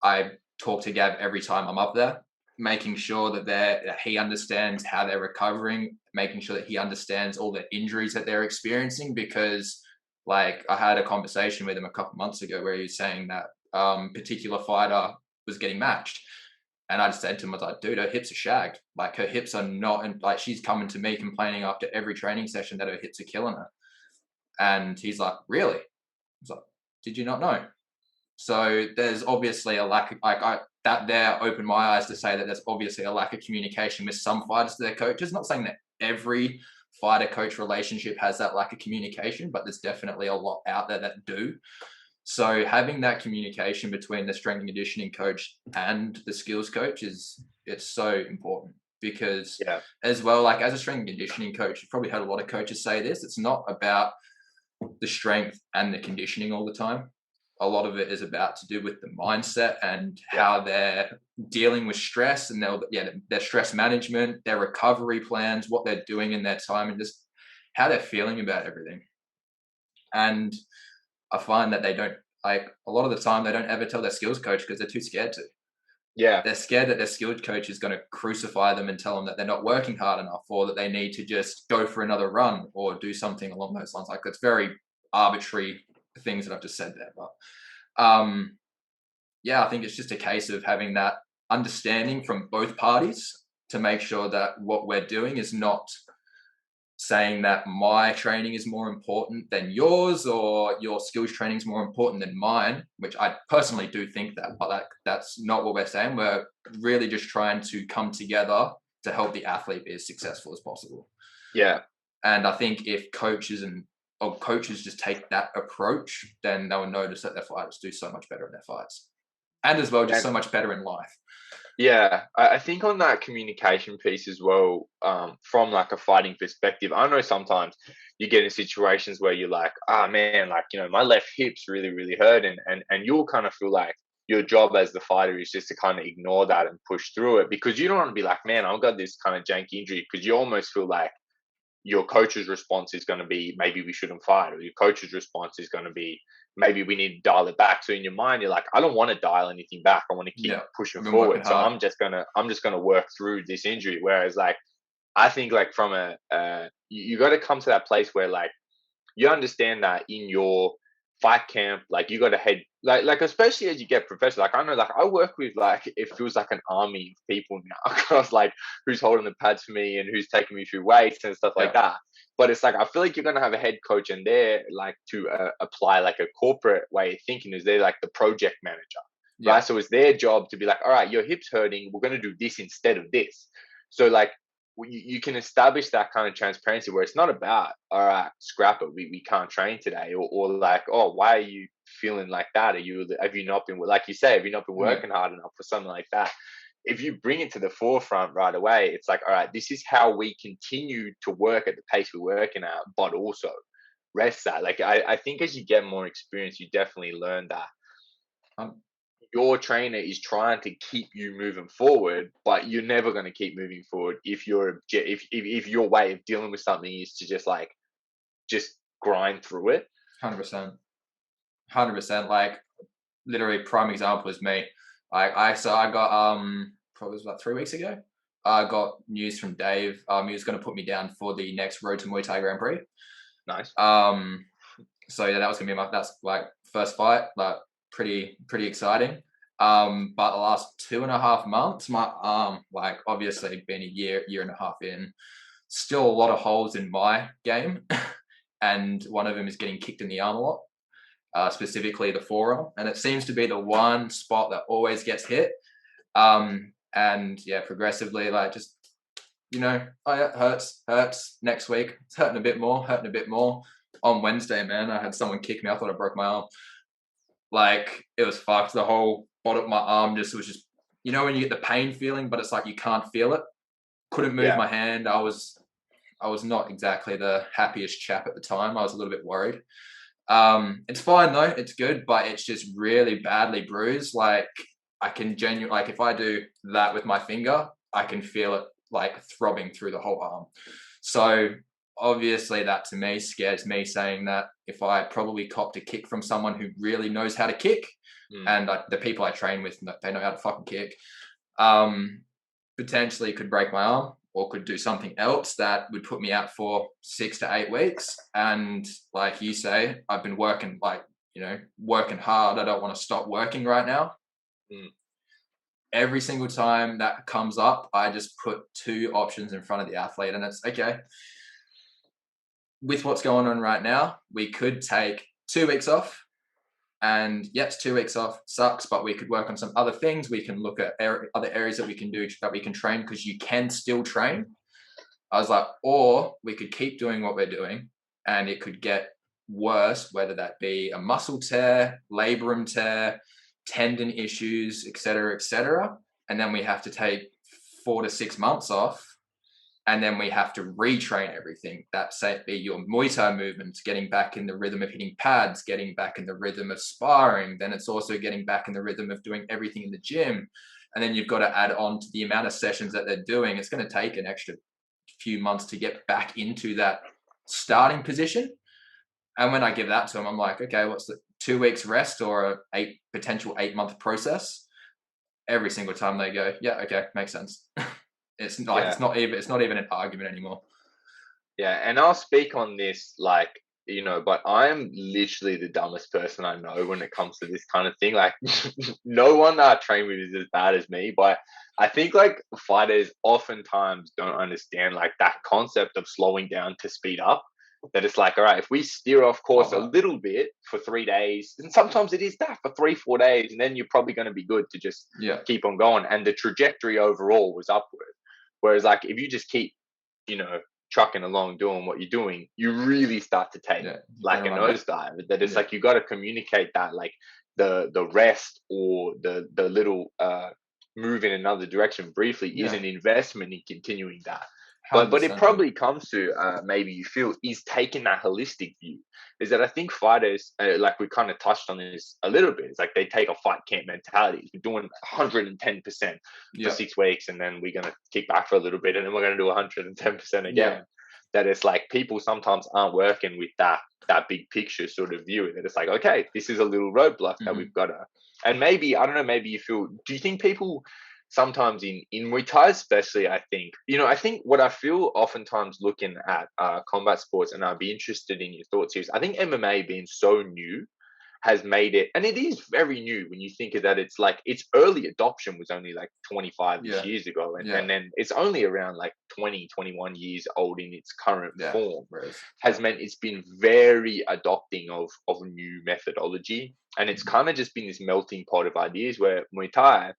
I talk to Gav every time I'm up there, making sure that he understands how they're recovering, making sure that he understands all the injuries that they're experiencing. Because like I had a conversation with him a couple months ago where he was saying that particular fighter was getting matched. And I just said to him, I was like, dude, her hips are shagged. Like, her hips are not, and like, she's coming to me complaining after every training session that her hips are killing her. And he's like, really? I was like, did you not know? So there's obviously a lack of, that there opened my eyes to say that there's obviously a lack of communication with some fighters to their coaches. Not saying that every fighter coach relationship has that lack of communication, but there's definitely a lot out there that do. So having that communication between the strength and conditioning coach and the skills coach it's so important. Because as well, like as a strength and conditioning coach, you've probably heard a lot of coaches say this, it's not about the strength and the conditioning all the time. A lot of it is about to do with the mindset and how they're dealing with stress, and their stress management, their recovery plans, what they're doing in their time, and just how they're feeling about everything. And I find that they don't, like, a lot of the time they don't ever tell their skills coach because they're too scared to. Yeah. They're scared that their skilled coach is going to crucify them and tell them that they're not working hard enough, or that they need to just go for another run or do something along those lines. Like, it's very arbitrary things that I've just said there. But I think it's just a case of having that understanding from both parties to make sure that what we're doing is not saying that my training is more important than yours, or your skills training is more important than mine, which I personally do think that, but that's not what we're saying. We're really just trying to come together to help the athlete be as successful as possible. Yeah. And I think if coaches just take that approach, then they'll notice that their fighters do so much better in their fights. And as well, just so much better in life. Yeah, I think on that communication piece as well, from like a fighting perspective, I know sometimes you get in situations where you're like, man, like, my left hip's really, really hurting. And you'll kind of feel like your job as the fighter is just to kind of ignore that and push through it, because you don't want to be like, man, I've got this kind of janky injury, because you almost feel like your coach's response is going to be, maybe we shouldn't fight, or your coach's response is going to be, maybe we need to dial it back. So in your mind, you're like, I don't want to dial anything back. I want to keep pushing forward. So I'm just gonna work through this injury. Whereas, like, I think, like, from you got to come to that place where, like, you understand that in your fight camp, like, you got to head, like especially as you get professional. Like, I know, like, I work with, like, it feels like an army of people now, because, like, who's holding the pads for me and who's taking me through weights and stuff like that. But it's like, I feel like you're gonna have a head coach, and they're like to apply like a corporate way of thinking. Is they're like the project manager, right? So it's their job to be like, all right, your hip's hurting, we're gonna do this instead of this. So, like, you can establish that kind of transparency where it's not about, all right, scrap it, we can't train today, or like, oh, why are you feeling like that? Have you not been, like you say, have you not been working hard enough, or something like that? If you bring it to the forefront right away, it's like, all right, this is how we continue to work at the pace we're working at, but also rest that. Like, I think as you get more experience, you definitely learn that your trainer is trying to keep you moving forward, but you're never going to keep moving forward if your way of dealing with something is to just grind through it. 100%. Like, literally, prime example is me. I got probably was about 3 weeks ago, I got news from Dave. He was going to put me down for the next Road to Muay Thai Grand Prix. Nice. So yeah, that was gonna be that's like first fight, like pretty exciting. But the last 2.5 months, my arm, like, obviously been a year and a half in, still a lot of holes in my game, and one of them is getting kicked in the arm a lot. Specifically the forearm, and it seems to be the one spot that always gets hit. And yeah, progressively, like, just, it hurts. Next week it's hurting a bit more. On Wednesday, man, I had someone kick me. I thought I broke my arm. Like, it was fucked. The whole bottom of my arm was just, when you get the pain feeling, but it's like you can't feel it. Couldn't move my hand. I was I was not exactly the happiest chap at the time. I was a little bit worried. It's fine though, it's good, but it's just really badly bruised. Like I can genuinely, like if I do that with my finger, I can feel it like throbbing through the whole arm. So obviously that to me scares me, saying that if I probably copped a kick from someone who really knows how to kick, and the people I train with, they know how to fucking kick, potentially could break my arm or could do something else that would put me out for 6 to 8 weeks. And like you say, I've been working, like, you know, working hard. I don't want to stop working right now. Every single time that comes up, I just put 2 options in front of the athlete, and it's okay. With what's going on right now, we could take 2 weeks off, and yes, 2 weeks off sucks, but we could work on some other things. We can look at other areas that we can do, that we can train, because you can still train. I was like, or we could keep doing what we're doing and it could get worse, whether that be a muscle tear, labrum tear, tendon issues, etc., and then we have to take 4 to 6 months off, and then we have to retrain everything. That say be your Muay Thai movements, getting back in the rhythm of hitting pads, getting back in the rhythm of sparring. Then it's also getting back in the rhythm of doing everything in the gym. And then you've got to add on to the amount of sessions that they're doing. It's going to take an extra few months to get back into that starting position. And when I give that to them, I'm like, okay, what's the 2 weeks rest or a potential 8-month process? Every single time they go, yeah, okay, makes sense. It's like, it's not even an argument anymore. Yeah, and I'll speak on this, like, you know, but I'm literally the dumbest person I know when it comes to this kind of thing. Like, no one I train with is as bad as me, but I think like fighters oftentimes don't understand like that concept of slowing down to speed up. That it's like, all right, if we steer off course a little bit for 3 days, and sometimes it is that for 3-4 days, and then you're probably going to be good to just keep on going. And the trajectory overall was upward. Whereas like if you just keep, you know, trucking along doing what you're doing, you really start to take like a nosedive. That it's like you got to communicate that like the rest or the little move in another direction briefly is an investment in continuing that. But it probably comes to maybe you feel is taking that holistic view. Is that I think fighters, like we kind of touched on this a little bit, it's like they take a fight camp mentality. We're doing 110% for 6 weeks, and then we're going to kick back for a little bit, and then we're going to do 110% again. That it's like people sometimes aren't working with that big picture sort of view. That it's like, okay, this is a little roadblock that we've got to, and maybe, I don't know, maybe you feel, do you think people sometimes in Muay Thai especially, I think what I feel oftentimes looking at combat sports, and I'd be interested in your thoughts here, is I think MMA being so new has made it, and it is very new when you think of that. It's like its early adoption was only like 25 years ago, and then it's only around like 21 years old in its current form. Has meant it's been very adopting of new methodology, and it's kind of just been this melting pot of ideas where Muay Thai,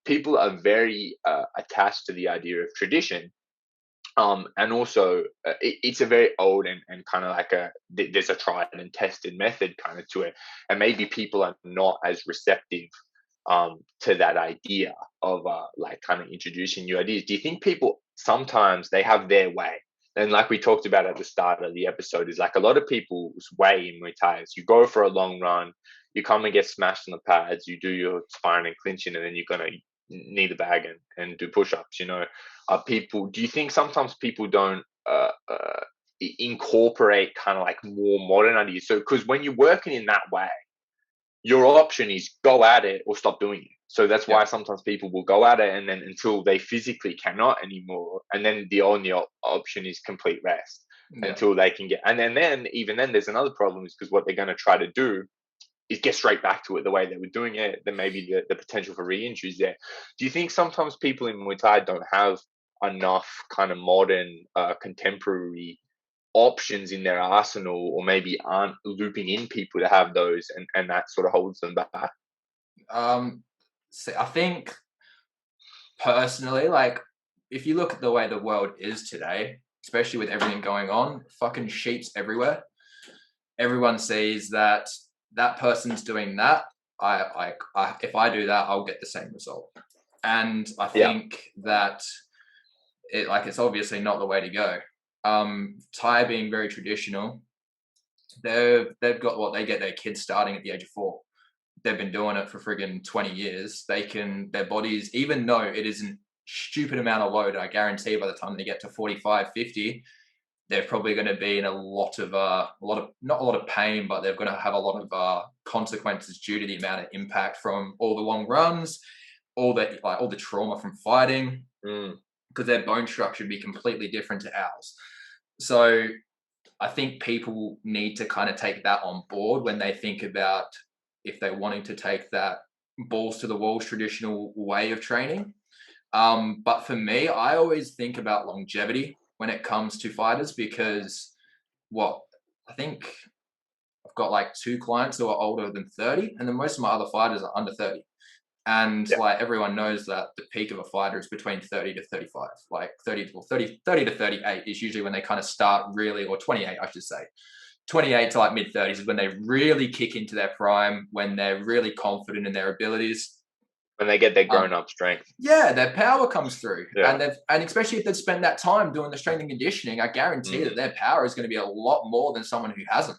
people are very attached to the idea of tradition. And also it's a very old and kind of like there's a tried and tested method kind of to it. And maybe people are not as receptive to that idea of like kind of introducing new ideas. Do you think people sometimes they have their way? And like we talked about at the start of the episode, is like a lot of people's way in Muay Thai is you go for a long run, you come and get smashed on the pads, you do your sparring and clinching, and then you're going to knee the bag and do push-ups, you know. People, do you think sometimes people don't incorporate kind of like more modern ideas? So because when you're working in that way, your option is go at it or stop doing it. So that's why sometimes people will go at it, and then until they physically cannot anymore, and then the only option is complete rest until they can get, and then even then there's another problem, is because what they're going to try to do is get straight back to it the way they were doing it. Then maybe the potential for re-injuries there. Do you think sometimes people in Muay Thai don't have enough kind of modern contemporary options in their arsenal, or maybe aren't looping in people to have those, and that sort of holds them back? So I think personally, like if you look at the way the world is today, especially with everything going on, fucking sheeps everywhere. Everyone sees that person's doing that. I if I do that, I'll get the same result. And I think that it's obviously not the way to go. Thai being very traditional, they've got what they get their kids starting at the age of 4. They've been doing it for friggin' 20 years. Their bodies, even though it isn't stupid amount of load, I guarantee by the time they get to 45, 50, they're probably going to be in a lot of not a lot of pain, but they're going to have a lot of consequences due to the amount of impact from all the long runs, all the trauma from fighting, because their bone structure would be completely different to ours. So I think people need to kind of take that on board when they think about if they're wanting to take that balls to the walls traditional way of training. But for me, I always think about longevity when it comes to fighters, because I think I've got like 2 clients who are older than 30, and then most of my other fighters are under 30. And like everyone knows that the peak of a fighter is between 30 to 35, like 30 to 38 is usually when they kind of start really, or 28, I should say. 28 to like mid 30s is when they really kick into their prime, when they're really confident in their abilities. When they get their grown-up strength. Yeah, their power comes through. Yeah. And especially if they've spent that time doing the strength and conditioning, I guarantee that their power is going to be a lot more than someone who hasn't.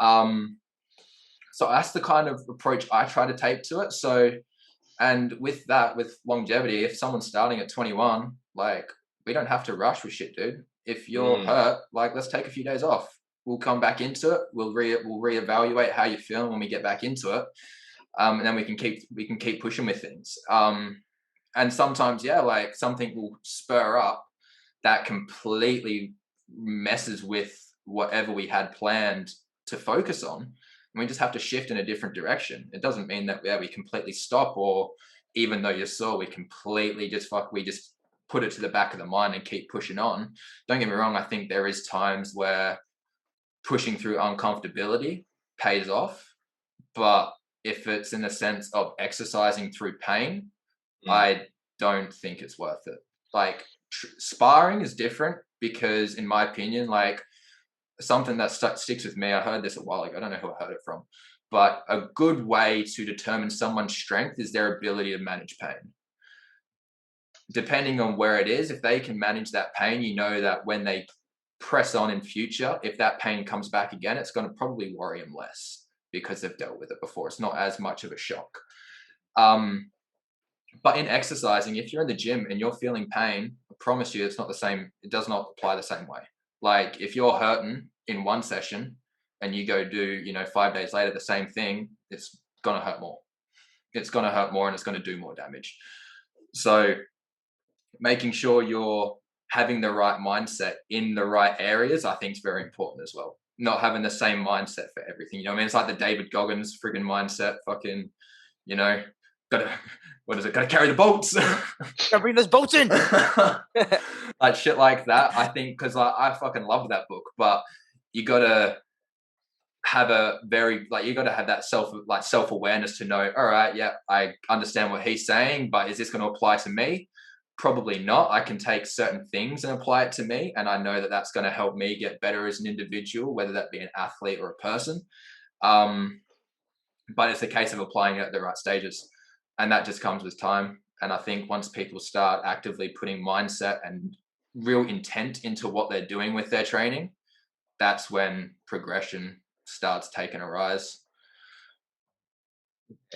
So that's the kind of approach I try to take to it. So, and with that, with longevity, if someone's starting at 21, like, we don't have to rush with shit, dude. If you're hurt, like, let's take a few days off. We'll come back into it. We'll reevaluate how you're feeling when we get back into it. And then we can keep pushing with things. And sometimes, like, something will spur up that completely messes with whatever we had planned to focus on. And we just have to shift in a different direction. It doesn't mean that we completely stop, or even though you're sore, we completely just put it to the back of the mind and keep pushing on. Don't get me wrong. I think there is times where pushing through uncomfortability pays off, but if it's in the sense of exercising through pain, I don't think it's worth it. Like, sparring is different, because in my opinion, like, something that sticks with me, I heard this a while ago, I don't know who I heard it from, but a good way to determine someone's strength is their ability to manage pain. Depending on where it is, if they can manage that pain, you know that when they press on in future, if that pain comes back again, it's going to probably worry them less, because they've dealt with it before. It's not as much of a shock. But in exercising, if you're in the gym and you're feeling pain, I promise you it's not the same. It does not apply the same way. Like, if you're hurting in one session and you go do, 5 days later, the same thing, it's going to hurt more. It's going to hurt more, and it's going to do more damage. So making sure you're having the right mindset in the right areas, I think, is very important as well. Not having the same mindset for everything. You know what I mean? It's like the David Goggins friggin' mindset. Fucking, gotta carry the bolts. Gotta bring those bolts in. Like, shit like that. I think, because I fucking love that book, but you gotta have you gotta have that self-awareness to know, all right, yeah, I understand what he's saying, but is this going to apply to me? Probably not. I can take certain things and apply it to me, and I know that that's going to help me get better as an individual, whether that be an athlete or a person. But it's a case of applying it at the right stages, and that just comes with time. And I think once people start actively putting mindset and real intent into what they're doing with their training, that's when progression starts taking a rise.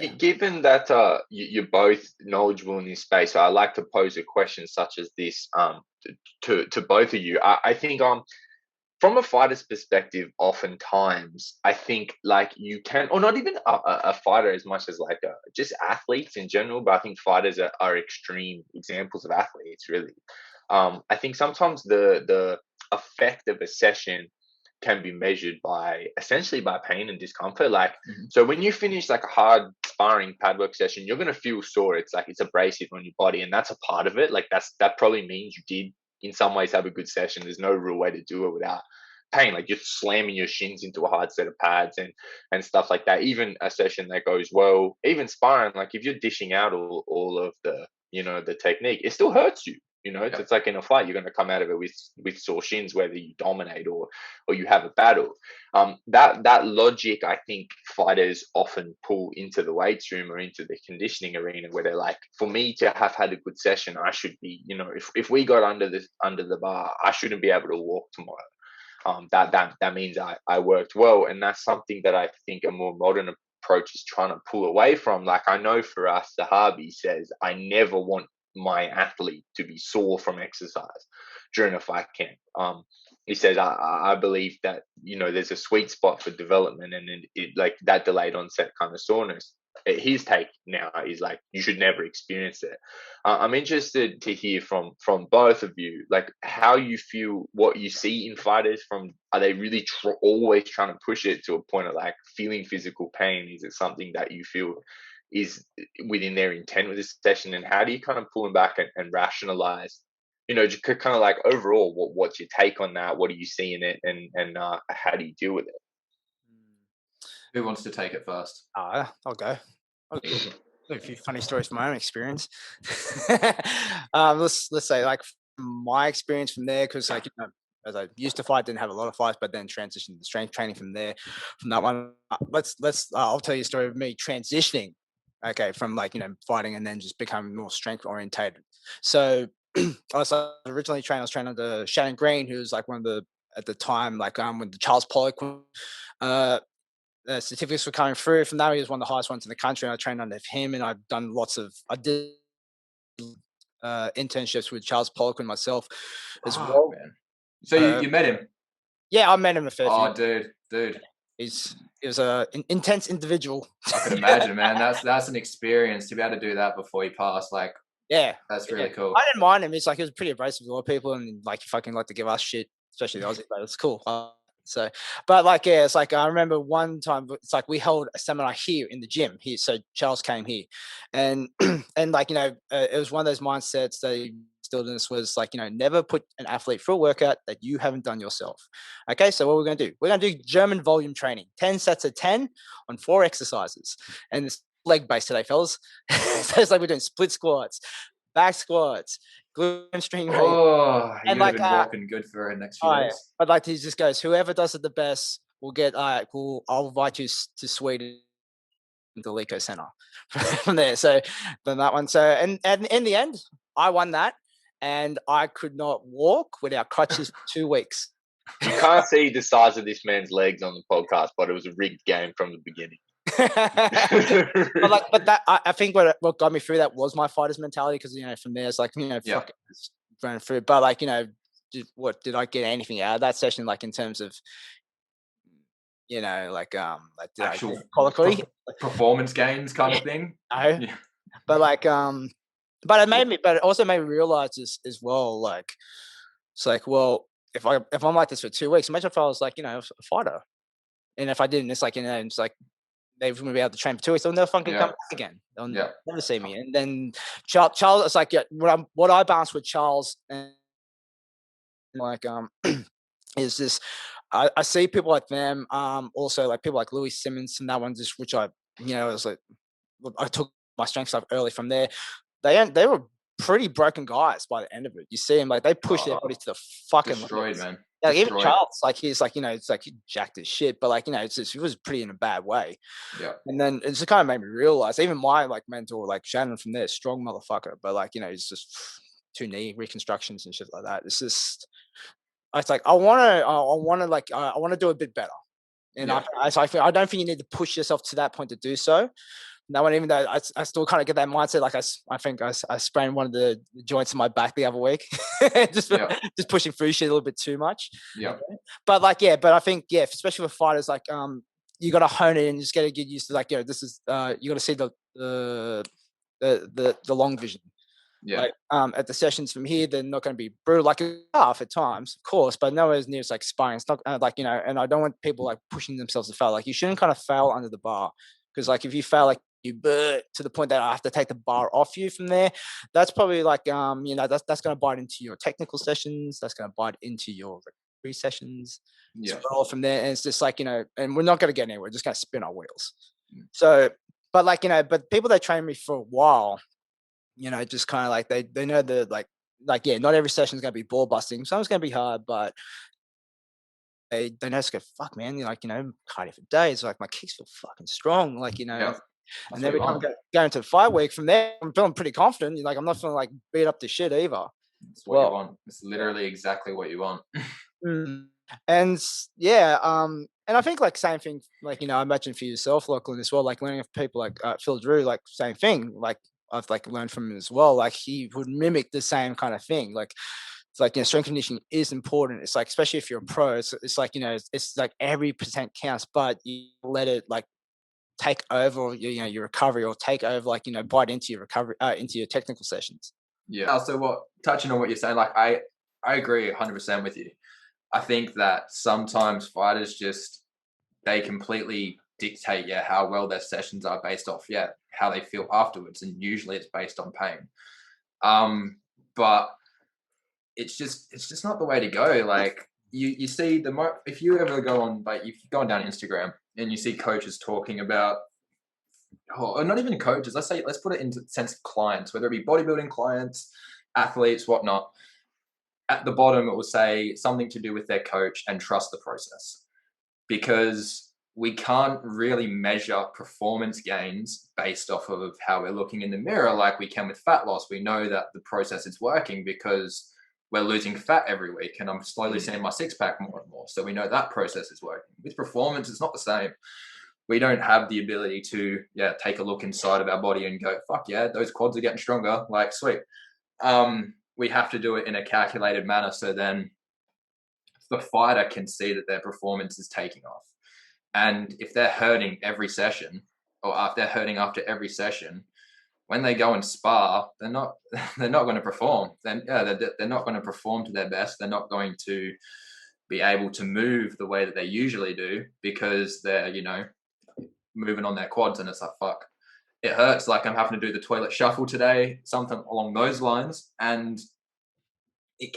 Yeah. Given that you're both knowledgeable in this space, I like to pose a question such as this to both of you. I think from a fighter's perspective, oftentimes I think, like, you can, or not even a fighter as much as like just athletes in general, but I think fighters are extreme examples of athletes, really. I think sometimes the effect of a session can be measured essentially by pain and discomfort. Like, so when you finish like a hard sparring pad work session, you're going to feel sore. It's like, it's abrasive on your body, and that's a part of it. Like, that probably means you did in some ways have a good session. There's no real way to do it without pain. Like, you're slamming your shins into a hard set of pads and stuff like that. Even a session that goes well, even sparring, like, if you're dishing out all of the the technique, it still hurts you. You know, it's like in a fight, you're going to come out of it with sore shins, whether you dominate or you have a battle. That logic, I think fighters often pull into the weights room or into the conditioning arena, where they're like, for me to have had a good session, I should be, you know, if we got under the bar, I shouldn't be able to walk tomorrow. That means I worked well, and that's something that I think a more modern approach is trying to pull away from. Like, I know for us, Sahabi says, I never want my athlete to be sore from exercise during a fight camp. He says, I believe that, you know, there's a sweet spot for development, and it like that delayed onset kind of soreness. His take now is like, you should never experience it. I'm interested to hear from both of you, like how you feel, what you see in fighters. From, are they really always trying to push it to a point of like feeling physical pain? Is it something that you feel is within their intent with this session, and how do you kind of pull them back and rationalize, you know, just kind of like overall, what's your take on that? What do you see in it, and how do you deal with it? Who wants to take it first? I'll go. A few funny stories from my own experience. Let's say, like, from my experience from there, because like, you know, as I used to fight, didn't have a lot of fights, but then transitioned to strength training from there. From that one, I'll tell you a story of me transitioning. Okay, from like, you know, fighting and then just becoming more strength orientated. So I was originally trained. I was trained under Shannon Green, who was like one of the, at the time, like when the Charles Pollock certificates were coming through. From that, he was one of the highest ones in the country, and I trained under him. And I did internships with Charles Pollock and myself as well. Man. So you met him? Yeah, I met him a fair few. Oh, dude. He was an intense individual. I can imagine, man. That's an experience to be able to do that before he passed. Like, yeah, that's really cool. I didn't mind him. He's like, he was pretty abrasive with a lot of people, and like, he fucking liked to give us shit, especially the Aussie. But it's cool. So, but like, yeah, it's like, I remember one time, it's like we held a seminar here in the gym here. So Charles came here, and and like, you know, it was one of those mindsets that he instilled in us, was like, you know, never put an athlete through a workout that you haven't done yourself. Okay, so what we're going to do? We're going to do German volume training, 10 sets of 10 on 4 exercises, and it's leg based today, fellas. So it's like we're doing split squats, back squats, glute hamstring raises. Oh, you're and gonna like, been walking good for the next few days. But like, he just goes, whoever does it the best will get. I'll invite you to Sweden, the Lico Center from there. So then that one. So and in the end, I won that, and I could not walk without crutches for 2 weeks. You can't see the size of this man's legs on the podcast, but it was a rigged game from the beginning. but that, I think what got me through that was my fighter's mentality, because, you know, from there it's like, you know, fuck it, just running through. But like, you know, did I get anything out of that session, like in terms of, you know, like Actual performance gains kind of thing? No. Yeah. But like but it also made me realize this as well, like, it's like, well, if I'm like this for 2 weeks, imagine if I was like, you know, a fighter, and if I didn't, it's like, you know, it's like they wouldn't be able to train for 2 weeks. They'll never fucking come back again. They'll never see me. And then Charles, it's like, what I balance with Charles and like is this. I see people like them. Also like people like Louis Simmons and that one, just which I, you know, was like, I took my strength stuff early from there. They were pretty broken guys by the end of it. You see them, like, they push their body to the fucking destroyed, limits. man. Like, even Charles, like, he's like, you know, it's like he jacked his shit, but like, you know, it's just, he was pretty in a bad way. Yeah. And then it just kind of made me realize, even my like mentor, like Shannon from there, strong motherfucker, but like, you know, he's just 2 knee reconstructions and shit like that. It's just, it's like, I want to do a bit better. And I don't think you need to push yourself to that point to do so. No one, even though I still kind of get that mindset. Like, I think I sprained one of the joints in my back the other week, just pushing through shit a little bit too much. Yeah. Okay? But like, but I think, especially with fighters, like, you got to hone it and just got to get used to, like, you know, this is you got to see the long vision. Yeah. Like, at the sessions from here, they're not going to be brutal, like tough at times, of course, but nowhere as near as like sparring. It's not like, you know, and I don't want people like pushing themselves to fail. Like, you shouldn't kind of fail under the bar, because like, if you fail, like, you to the point that I have to take the bar off you from there, that's probably like, you know, that's going to bite into your technical sessions. That's going to bite into your recovery sessions. Yeah. All from there. And it's just like, you know, and we're not going to get anywhere. We're just going to spin our wheels. So, but like, you know, but people that train me for a while, you know, just kind of like, they know the, like, like, yeah, not every session is going to be ball busting. Some's going to be hard, but they just go, fuck, man, like, cardio for days. Like, my kicks feel fucking strong. Like, Yeah, and then we kind of go into 5 week from there. I'm feeling pretty confident. Like, I'm not feeling like beat up to shit either. It's what you want. It's literally exactly what you want. And yeah, and I think like same thing, like, I imagine for yourself, Lachlan, as well, like learning from people like Phil Drew, like same thing. Like I've like learned from him as well. Like he would mimic the same kind of thing. Like it's like, strength conditioning is important. It's like, especially if you're a pro, it's like, it's like every percent counts, but you let it like take over your recovery, or take over, like, bite into your recovery, into your technical sessions. Yeah. So touching on what you're saying, like I agree 100% with you. I think that sometimes fighters they completely dictate how well their sessions are based off how they feel afterwards, and usually it's based on pain. But it's just not the way to go. Like you see if you ever go on, like if you're going down Instagram and you see coaches talking about, or not even coaches, let's put it into the sense of clients, whether it be bodybuilding clients, athletes, whatnot. At the bottom, it will say something to do with their coach and trust the process, because we can't really measure performance gains based off of how we're looking in the mirror like we can with fat loss. We know that the process is working because we're losing fat every week, and I'm slowly seeing my six-pack more and more. So we know that process is working. With performance, it's not the same. We don't have the ability to take a look inside of our body and go, fuck yeah, those quads are getting stronger. Like, sweet. We have to do it in a calculated manner, so then the fighter can see that their performance is taking off. And if they're hurting every session, or if they're hurting after every session, when they go and spar, they're not going to perform. Then they're not going to perform to their best. They're not going to be able to move the way that they usually do, because they're moving on their quads, and it's like, fuck, it hurts. Like I'm having to do the toilet shuffle today, something along those lines. And it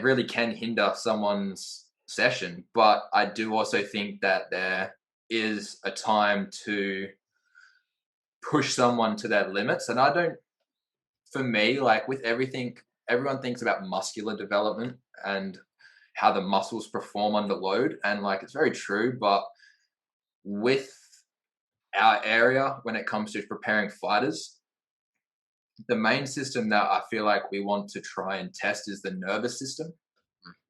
really can hinder someone's session. But I do also think that there is a time to push someone to their limits. And for me, like with everything, everyone thinks about muscular development and how the muscles perform under load. And like, it's very true, but with our area, when it comes to preparing fighters, the main system that I feel like we want to try and test is the nervous system,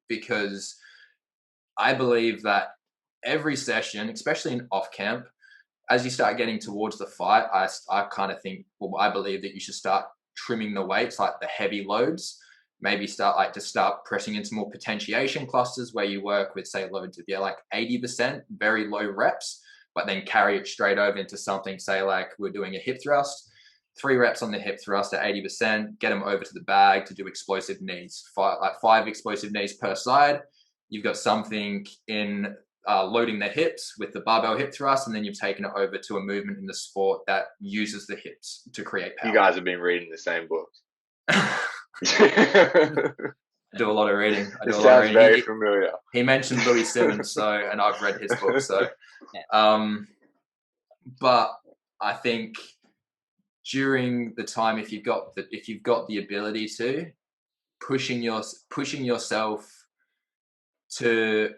because I believe that every session, especially in off camp, as you start getting towards the fight, I kind of think, I believe that you should start trimming the weights, like the heavy loads. Maybe start pressing into more potentiation clusters where you work with, say, loads of like 80%, very low reps, but then carry it straight over into something, say, like we're doing a hip thrust, 3 reps on the hip thrust at 80%, get them over to the bag to do explosive knees, 5 explosive knees per side. You've got something in loading the hips with the barbell hip thrust, and then you've taken it over to a movement in the sport that uses the hips to create power. You guys have been reading the same books. I do a lot of reading. It sounds very familiar. He mentioned Louis Simmons, and I've read his book. So, but I think during the time, if you've got the ability to pushing yourself to,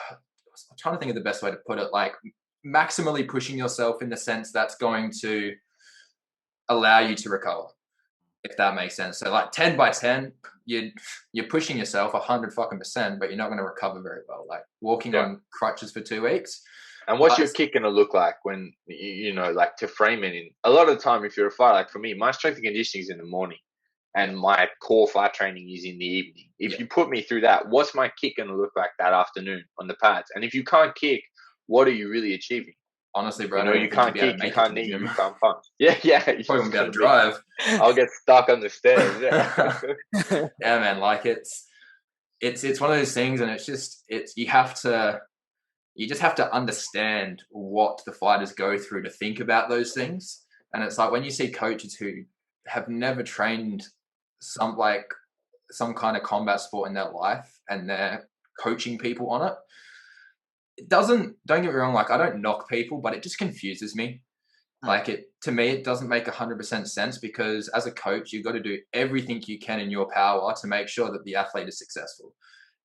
I'm trying to think of the best way to put it, like maximally pushing yourself in the sense that's going to allow you to recover, if that makes sense. So like 10 by 10, you're pushing yourself 100%, but you're not going to recover very well. Like walking on crutches for 2 weeks. And what's your kick going to look like when, like to frame it in? A lot of the time, if you're a fighter, like for me, my strength and conditioning is in the morning and my core fight training is in the evening. If you put me through that, what's my kick going to look like that afternoon on the pads? And if you can't kick, what are you really achieving? Honestly, bro, you can't kick, you can't knee, you can't punch. Yeah. You probably won't be able to drive. I'll get stuck on the stairs. Yeah, yeah, man. Like it's one of those things, and you just have to understand what the fighters go through to think about those things. And it's like when you see coaches who have never trained some kind of combat sport in their life and they're coaching people on it, don't get me wrong, like I don't knock people, but it just confuses me. Like, to me, it doesn't make 100% sense, because as a coach, you've got to do everything you can in your power to make sure that the athlete is successful.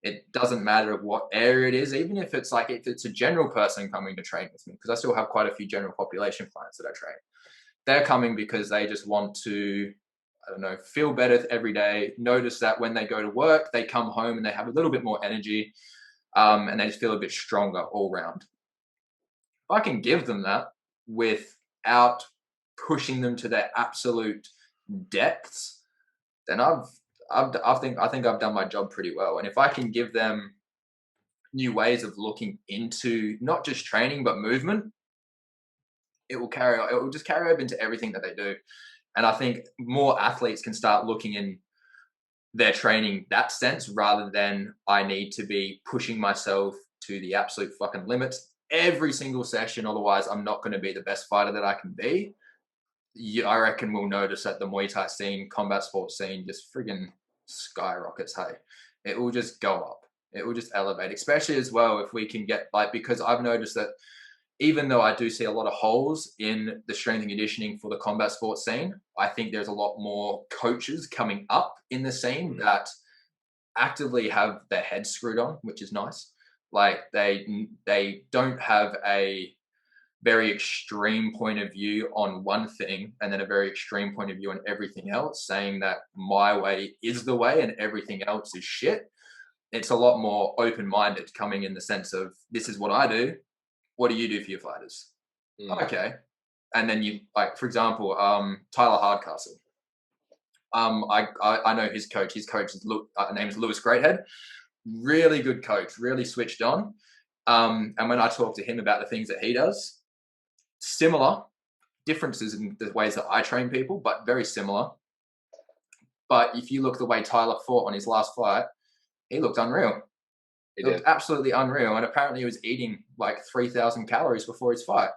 It doesn't matter what area it is, even if it's a general person coming to train with me, because I still have quite a few general population clients that I train. They're coming because they just want to, I don't know, feel better every day. Notice that when they go to work, they come home and they have a little bit more energy, and they just feel a bit stronger all round. If I can give them that without pushing them to their absolute depths, then I think I've done my job pretty well. And if I can give them new ways of looking into not just training but movement, it will just carry over into everything that they do. And I think more athletes can start looking in their training that sense, rather than I need to be pushing myself to the absolute fucking limits every single session, otherwise I'm not going to be the best fighter that I can be. I reckon we'll notice that the Muay Thai scene, combat sports scene, just friggin' skyrockets. Hey, it will just go up. It will just elevate, especially as well if we can get, like, because I've noticed that even though I do see a lot of holes in the strength and conditioning for the combat sports scene, I think there's a lot more coaches coming up in the scene that actively have their heads screwed on, which is nice. Like, they don't have a very extreme point of view on one thing and then a very extreme point of view on everything else, saying that my way is the way and everything else is shit. It's a lot more open-minded, coming in the sense of, this is what I do. What do you do for your fighters? Okay. And then you, like, for example, Tyler Hardcastle. I know his coach. His coach is name is Lewis Greathead. Really good coach, really switched on. And when I talk to him about the things that he does, similar differences in the ways that I train people, but very similar. But if you look the way Tyler fought on his last fight, he looked unreal. He looked absolutely unreal. And apparently he was eating like 3,000 calories before his fight.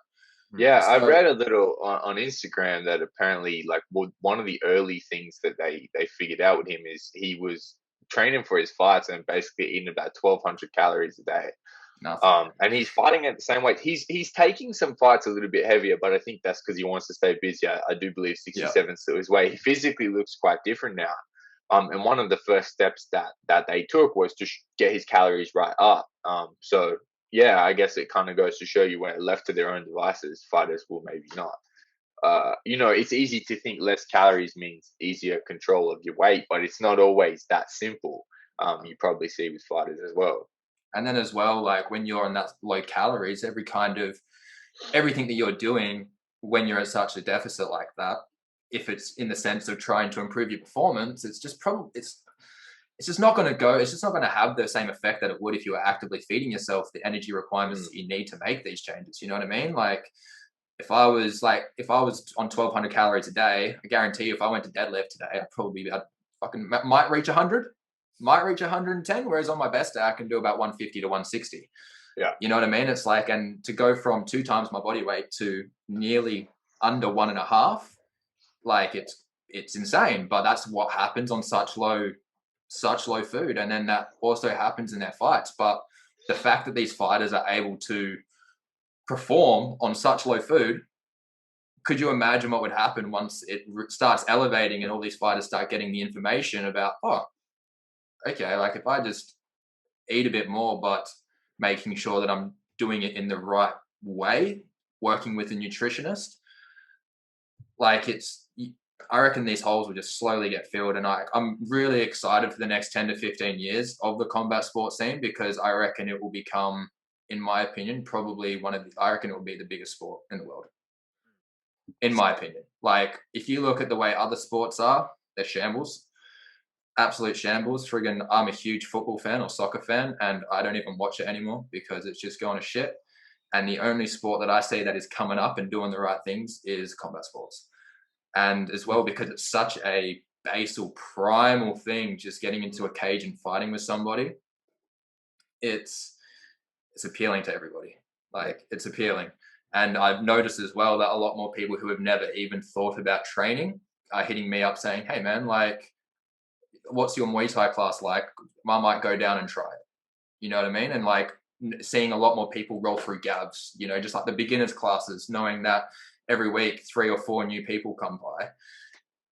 Yeah, so, I read a little on Instagram that apparently, like, one of the early things that they figured out with him is he was training for his fights and basically eating about 1,200 calories a day. And he's fighting at the same weight. He's taking some fights a little bit heavier, but I think that's because he wants to stay busy. I do believe 67 still his way. He physically looks quite different now. And one of the first steps that they took was to get his calories right up. So yeah, I guess it kind of goes to show you, when left to their own devices, fighters will maybe not. It's easy to think less calories means easier control of your weight, but it's not always that simple. You probably see with fighters as well. And then as well, like, when you're on that low calories, everything that you're doing when you're at such a deficit like that, if it's in the sense of trying to improve your performance, it's just not going to have the same effect that it would if you were actively feeding yourself the energy requirements that you need to make these changes. You know what I mean? Like, if I was on 1,200 calories a day, I guarantee you, if I went to deadlift today, might reach 100, might reach 110. Whereas on my best day, I can do about 150 to 160. Yeah. You know what I mean? It's like, and to go from 2 times my body weight to nearly under 1.5, like, it's insane. But that's what happens on such low food. And then that also happens in their fights. But the fact that these fighters are able to perform on such low food, could you imagine what would happen once it starts elevating and all these fighters start getting the information about, oh, okay, like, if I just eat a bit more, but making sure that I'm doing it in the right way, working with a nutritionist, like, I reckon these holes will just slowly get filled. And I'm really excited for the next 10 to 15 years of the combat sports scene, because I reckon it will become, in my opinion, probably I reckon it will be the biggest sport in the world. In my opinion. Like, if you look at the way other sports are, they're shambles. Absolute shambles. Friggin', I'm a huge football fan or soccer fan, and I don't even watch it anymore because it's just going to shit. And the only sport that I see that is coming up and doing the right things is combat sports. And as well, because it's such a basal, primal thing, just getting into a cage and fighting with somebody, it's appealing to everybody. Like, it's appealing. And I've noticed as well that a lot more people who have never even thought about training are hitting me up saying, hey man, like, what's your Muay Thai class like? I might go down and try it. You know what I mean? And like, seeing a lot more people roll through gabs, just like the beginners classes, knowing that every week 3 or 4 new people come by,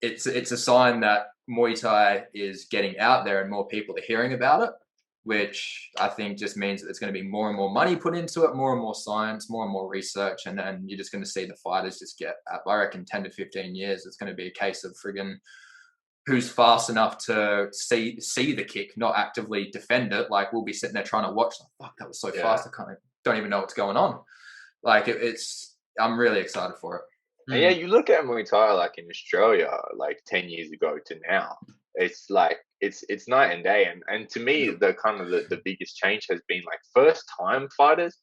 it's a sign that Muay Thai is getting out there and more people are hearing about it, which I think just means that there's going to be more and more money put into it, more and more science, more and more research, and then you're just going to see the fighters just get, I reckon 10 to 15 years, it's going to be a case of friggin' who's fast enough to see the kick, not actively defend it. Like, we'll be sitting there trying to watch, like, fuck, that was so fast, don't even know what's going on. Like, I'm really excited for it. And yeah, you look at Muay Thai like in Australia, like 10 years ago to now, it's like it's night and day. And to me, the kind of the biggest change has been like first time fighters.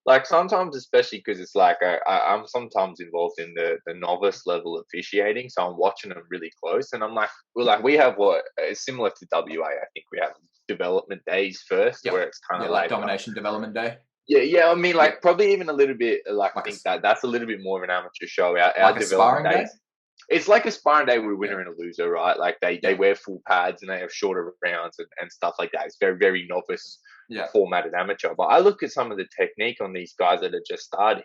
Like sometimes, especially because it's like I'm sometimes involved in the novice level officiating, so I'm watching them really close, and I'm like, we have what is similar to WA. I think we have development days first, where it's kind of like domination development day. Yeah. I mean, like probably even a little bit. Like I think that's a little bit more of an amateur show. Our development days. It's like a sparring day with a winner and a loser, right? Like they wear full pads and they have shorter rounds and stuff like that. It's very, very novice formatted amateur. But I look at some of the technique on these guys that are just starting,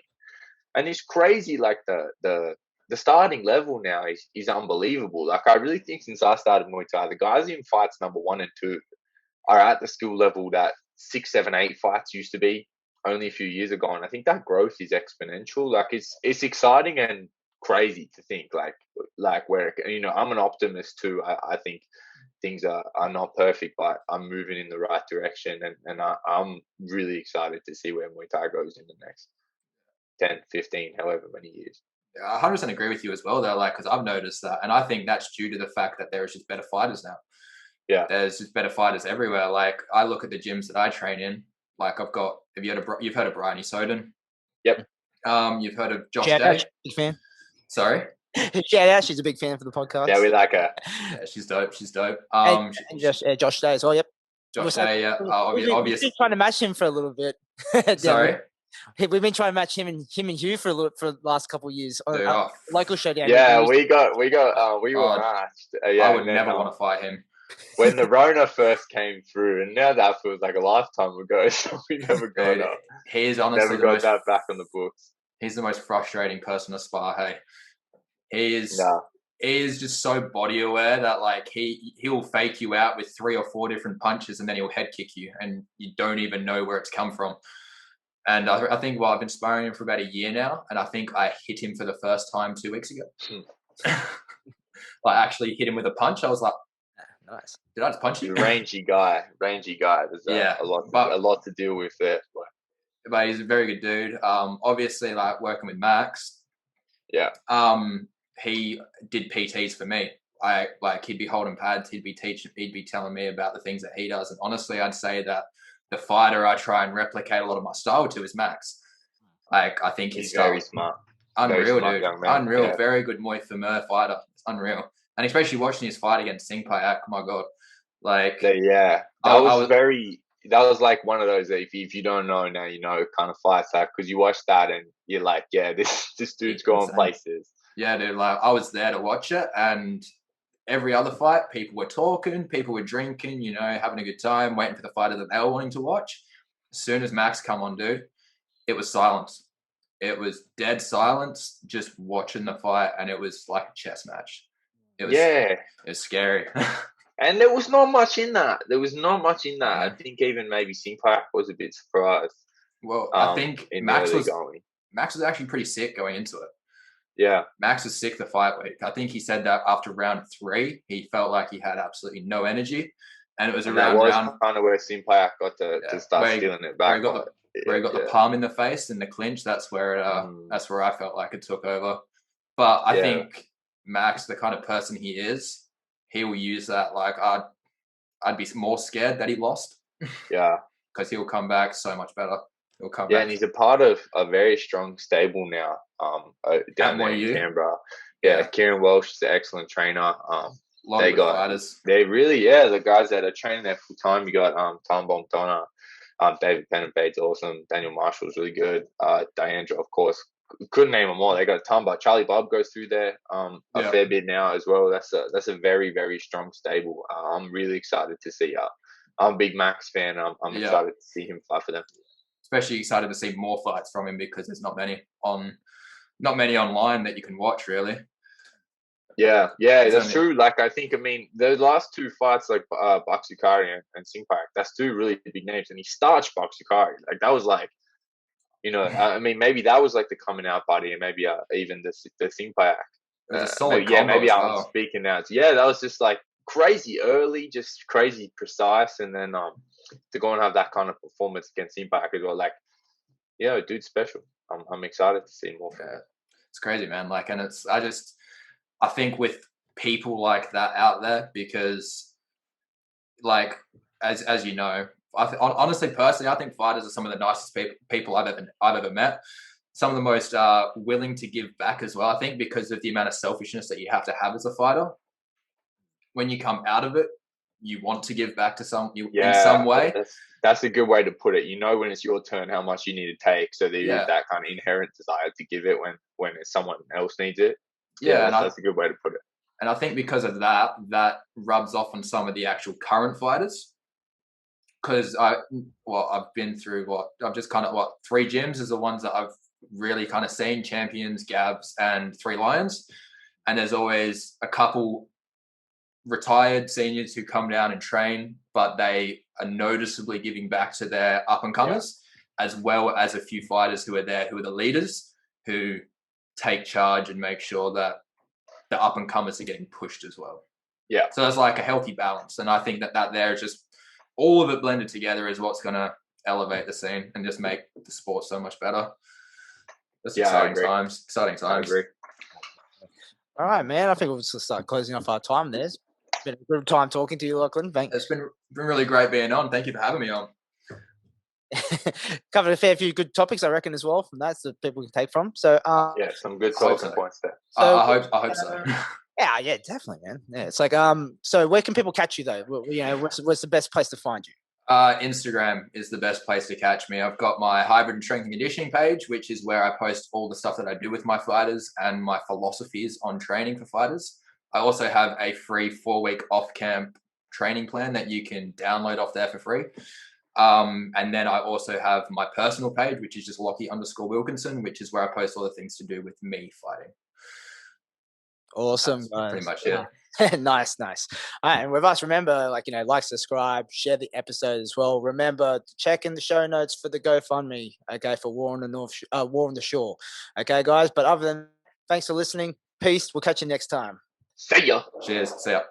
and it's crazy. Like the starting level now is unbelievable. Like I really think since I started Muay Thai, the guys in fights number 1 and 2 are at the skill level that 6, 7, 8 fights used to be only a few years ago. And I think that growth is exponential. Like it's exciting and crazy to think like where, you know, I'm an optimist too. I think things are not perfect, but I'm moving in the right direction, and I'm really excited to see where Muay Thai goes in the next 10, 15, however many years. I 100% agree with you as well, though, like, because I've noticed that, and I think that's due to the fact that there's just better fighters now. Yeah, there's just better fighters everywhere. Like, I look at the gyms that I train in, like you've heard of Bryony Soden? Yep. You've heard of Josh Day? Big fan. Sorry? Shout out, she's a big fan for the podcast. Yeah, we like her. Yeah, she's dope. And Josh Day as well. Yep. Josh Day, yeah. Obviously. We've been trying to match him for a little bit. Sorry? We've been trying to match him and Hugh for the last couple of years. Dude, Local showdown. Yeah, we were matched. I would never want to fight him. When the Rona first came through, and now that feels like a lifetime ago, so we never got up. He is honestly never got that back on the books. He's the most frustrating person to spar. Hey, he is just so body aware that like he'll fake you out with 3 or 4 different punches, and then he'll head kick you, and you don't even know where it's come from. And I think I've been sparring him for about a year now, and I think I hit him for the first time 2 weeks ago. Like actually hit him with a punch. I was like, nice. Did I just punch you? Rangy guy. There's a lot to deal with there. But he's a very good dude. Obviously, like working with Max. Yeah. He did PTs for me. He'd be holding pads. He'd be telling me about the things that he does. And honestly, I'd say that the fighter I try and replicate a lot of my style to is Max. Like, I think he's very smart. Unreal, very smart, dude. Unreal. Yeah. Very good Muay Thai fighter. It's unreal. And especially watching his fight against Muaythai Athletes, my God. Like, yeah. That was like one of those, if you don't know now, you know, kind of fights that, because you watch that and you're like, yeah, this dude's going places. Yeah, dude. Like, I was there to watch it, and every other fight, people were talking, people were drinking, you know, having a good time, waiting for the fighter that they were wanting to watch. As soon as Max come on, dude, it was silence. It was dead silence, just watching the fight, and it was like a chess match. It was scary. And there was not much in that. I think even maybe Simpak was a bit surprised. Well, I think Max was actually pretty sick going into it. Yeah. Max was sick the fight week. I think he said that after round 3, he felt like he had absolutely no energy. And it was around kind of where Simpak got to start stealing it back. Where he got the palm in the face in the clinch. That's where I felt like it took over. But I think Max, the kind of person he is, he will use that. Like, I'd be more scared that he lost. Yeah. Because he'll come back so much better. He'll come back. And he's a part of a very strong stable now. Down there in Canberra. Yeah, Kieran Welsh is an excellent trainer. A lot of good fighters. They really, the guys that are training there full time. You got Tom Bontona, David Pennebate's awesome. Daniel Marshall's really good. Diandra, of course. Couldn't name them all. They got a ton, but Charlie Bob goes through there a fair bit now as well. That's a very, very strong stable. I'm really excited to see. I'm a big Max fan. I'm excited to see him fight for them. Especially excited to see more fights from him because there's not many on not many online that you can watch really. Yeah, It's that's only, true. Like, I think, I mean, the last two fights, like Buxikari and Singpak, that's two really big names, and he starched Buxikari. Like, that was like, I mean, maybe that was like the coming out party, and maybe even the Singpak. it was a solid Maybe, combo maybe as I'm well. speaking out. Yeah, that was just like crazy early, just crazy precise, and then to go and have that kind of performance against Singpak as well, like, dude's special. I'm excited to see more from him. It's crazy, man. Like, and I think with people like that out there, because like, as you know, honestly, personally, I think fighters are some of the nicest people I've ever met. Some of the most willing to give back as well. I think because of the amount of selfishness that you have to have as a fighter. When you come out of it, you want to give back to in some way. That's a good way to put it. When it's your turn, how much you need to take, so there is that kind of inherent desire to give it when someone else needs it. Yeah, that's a good way to put it. And I think because of that rubs off on some of the actual current fighters. Because I've been through I've just kind of 3 gyms is the ones that I've really kind of seen: Champions, Gabs, and 3 Lions. And there's always a couple retired seniors who come down and train, but they are noticeably giving back to their up and comers, as well as a few fighters who are there, who are the leaders, who take charge and make sure that the up and comers are getting pushed as well. Yeah. So it's like a healthy balance. And I think that there is just all of it blended together is what's going to elevate the scene and just make the sport so much better. It's exciting times. Exciting times. I agree. All right, man. I think we'll just start closing off our time there. It's been a good time talking to you, Lachlan. Thanks. It's been really great being on. Thank you for having me on. Covered a fair few good topics, I reckon, as well from that, so people can take from. So, some good talking points there. So, I hope so. Yeah, definitely, man. Yeah, it's like, so where can people catch you though? What's the best place to find you? Instagram is the best place to catch me. I've got my hybrid and strength and conditioning page, which is where I post all the stuff that I do with my fighters and my philosophies on training for fighters. I also have a free 4-week off-camp training plan that you can download off there for free. And then I also have my personal page, which is just Lachie_Wilkinson, which is where I post all the things to do with me fighting. Awesome. That's pretty much it. Nice. All right, and with us, remember, like, subscribe, share the episode as well. Remember to check in the show notes for the GoFundMe, okay, for War on the Shore. Okay, guys. But other than, thanks for listening. Peace. We'll catch you next time. See ya. Cheers. See ya.